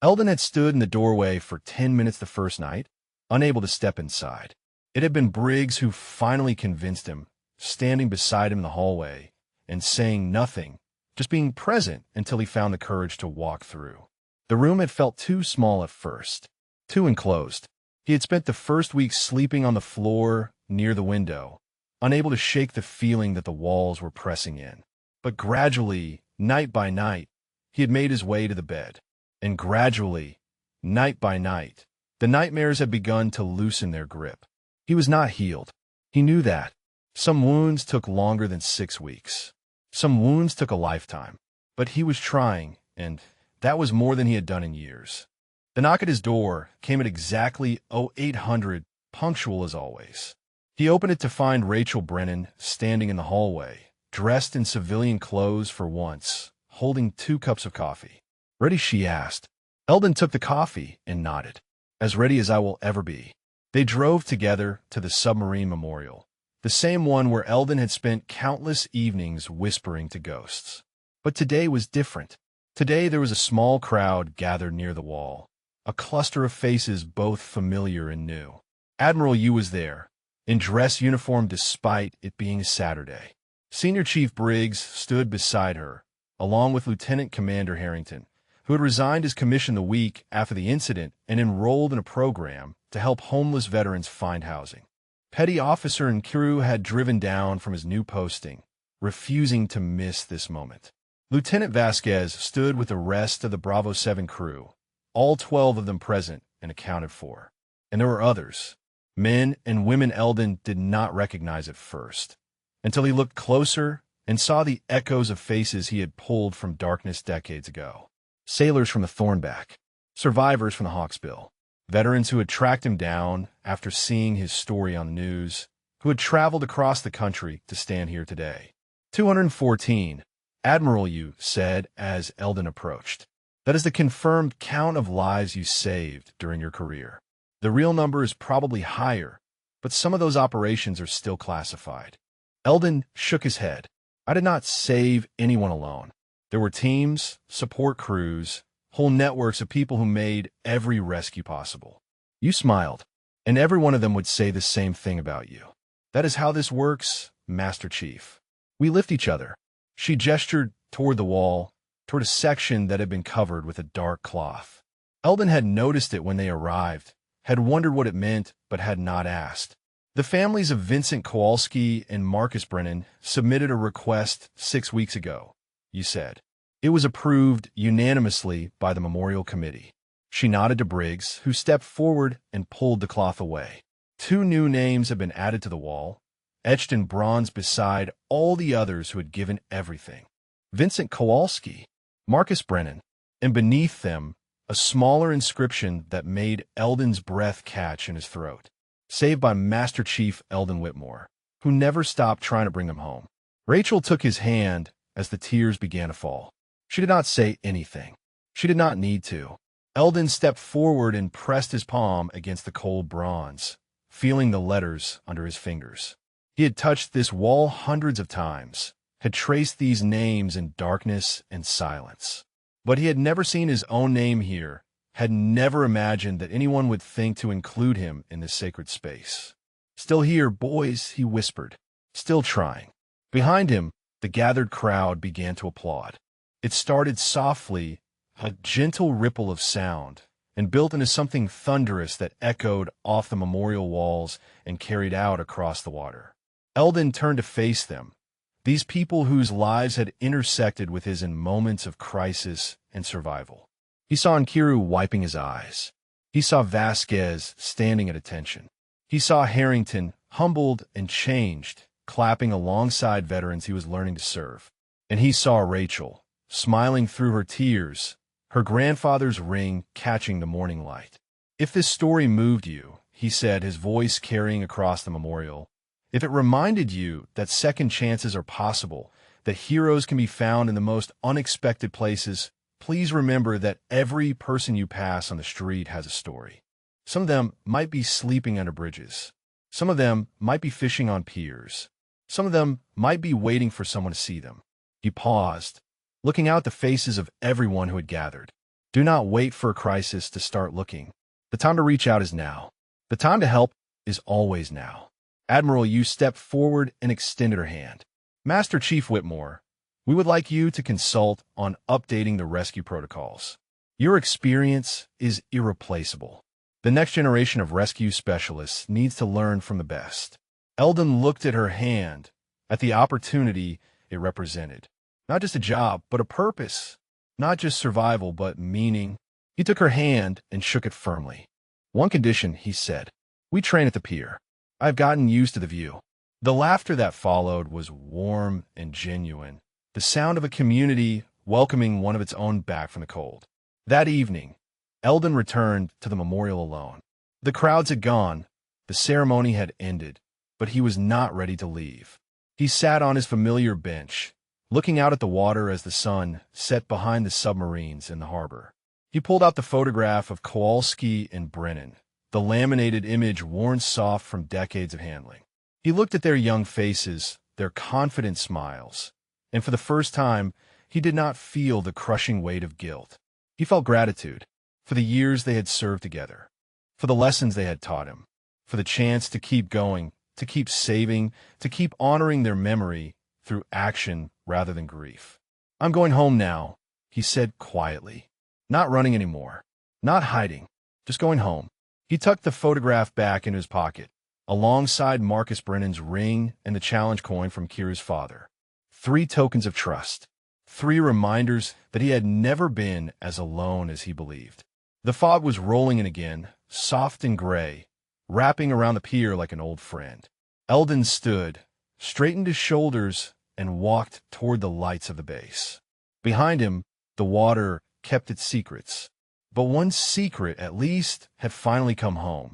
Eldon had stood in the doorway for 10 minutes the first night, unable to step inside. It had been Briggs who finally convinced him, standing beside him in the hallway and saying nothing, just being present until he found the courage to walk through. The room had felt too small at first, too enclosed. He had spent the first week sleeping on the floor near the window, unable to shake the feeling that the walls were pressing in. But gradually, night by night, he had made his way to the bed. And gradually, night by night, the nightmares had begun to loosen their grip. He was not healed. He knew that. Some wounds took longer than 6 weeks. Some wounds took a lifetime. But he was trying, and that was more than he had done in years. The knock at his door came at exactly 0800, punctual as always. He opened it to find Rachel Brennan standing in the hallway, dressed in civilian clothes for once, holding 2 cups of coffee. "Ready?" she asked. Eldon took the coffee and nodded. "As ready as I will ever be." They drove together to the Submarine Memorial, the same one where Eldon had spent countless evenings whispering to ghosts. But today was different. Today there was a small crowd gathered near the wall, a cluster of faces both familiar and new. Admiral Yu was there, in dress uniform despite it being a Saturday. Senior Chief Briggs stood beside her, along with Lieutenant Commander Harrington, who had resigned his commission the week after the incident and enrolled in a program to help homeless veterans find housing. Petty Officer Nkiru had driven down from his new posting, refusing to miss this moment. Lieutenant Vasquez stood with the rest of the Bravo 7 crew, all 12 of them present and accounted for. And there were others, men and women Eldon did not recognize at first, until he looked closer and saw the echoes of faces he had pulled from darkness decades ago. Sailors from the Thornback, survivors from the Hawksbill, veterans who had tracked him down after seeing his story on the news, who had traveled across the country to stand here today. 214, Admiral Yu said as Eldon approached. That is the confirmed count of lives you saved during your career. The real number is probably higher, but some of those operations are still classified. Eldon shook his head. I did not save anyone alone. There were teams, support crews, whole networks of people who made every rescue possible. You smiled, and every one of them would say the same thing about you. That is how this works, Master Chief. We lift each other. She gestured toward the wall, toward a section that had been covered with a dark cloth. Eldon had noticed it when they arrived, had wondered what it meant, but had not asked. The families of Vincent Kowalski and Marcus Brennan submitted a request 6 weeks ago, you said. It was approved unanimously by the Memorial Committee. She nodded to Briggs, who stepped forward and pulled the cloth away. 2 new names had been added to the wall, etched in bronze beside all the others who had given everything. Vincent Kowalski, Marcus Brennan, and beneath them, a smaller inscription that made Eldon's breath catch in his throat. Saved by Master Chief Eldon Whitmore, who never stopped trying to bring him home. Rachel took his hand as the tears began to fall. She did not say anything. She did not need to. Eldon stepped forward and pressed his palm against the cold bronze, feeling the letters under his fingers. He had touched this wall hundreds of times, had traced these names in darkness and silence. But he had never seen his own name here, had never imagined that anyone would think to include him in this sacred space. "Still here, boys," he whispered, still trying. Behind him, the gathered crowd began to applaud. It started softly, a gentle ripple of sound, and built into something thunderous that echoed off the memorial walls and carried out across the water. Eldon turned to face them, these people whose lives had intersected with his in moments of crisis and survival. He saw Nkiru wiping his eyes. He saw Vasquez standing at attention. He saw Harrington, humbled and changed, clapping alongside veterans he was learning to serve. And he saw Rachel, smiling through her tears, her grandfather's ring catching the morning light. "If this story moved you," he said, his voice carrying across the memorial, "if it reminded you that second chances are possible, that heroes can be found in the most unexpected places, please remember that every person you pass on the street has a story. Some of them might be sleeping under bridges. Some of them might be fishing on piers. Some of them might be waiting for someone to see them." He paused, looking out the faces of everyone who had gathered. Do not wait for a crisis to start looking. The time to reach out is now. The time to help is always now. Admiral Yu stepped forward and extended her hand. "Master Chief Whitmore, we would like you to consult on updating the rescue protocols. Your experience is irreplaceable. The next generation of rescue specialists needs to learn from the best." Eldon looked at her hand, at the opportunity it represented. Not just a job, but a purpose. Not just survival, but meaning. He took her hand and shook it firmly. "One condition," he said. "We train at the pier. I've gotten used to the view." The laughter that followed was warm and genuine, the sound of a community welcoming one of its own back from the cold. That evening, Eldon returned to the memorial alone. The crowds had gone, the ceremony had ended, but he was not ready to leave. He sat on his familiar bench, looking out at the water as the sun set behind the submarines in the harbor. He pulled out the photograph of Kowalski and Brennan, the laminated image worn soft from decades of handling. He looked at their young faces, their confident smiles, and for the first time, he did not feel the crushing weight of guilt. He felt gratitude for the years they had served together, for the lessons they had taught him, for the chance to keep going, to keep saving, to keep honoring their memory through action rather than grief. "I'm going home now," he said quietly. "Not running anymore. Not hiding. Just going home." He tucked the photograph back into his pocket, alongside Marcus Brennan's ring and the challenge coin from Kiru's father. 3 tokens of trust. 3 reminders that he had never been as alone as he believed. The fog was rolling in again, soft and gray, wrapping around the pier like an old friend. Eldon stood, straightened his shoulders, and walked toward the lights of the base. Behind him, the water kept its secrets. But one secret, at least, had finally come home.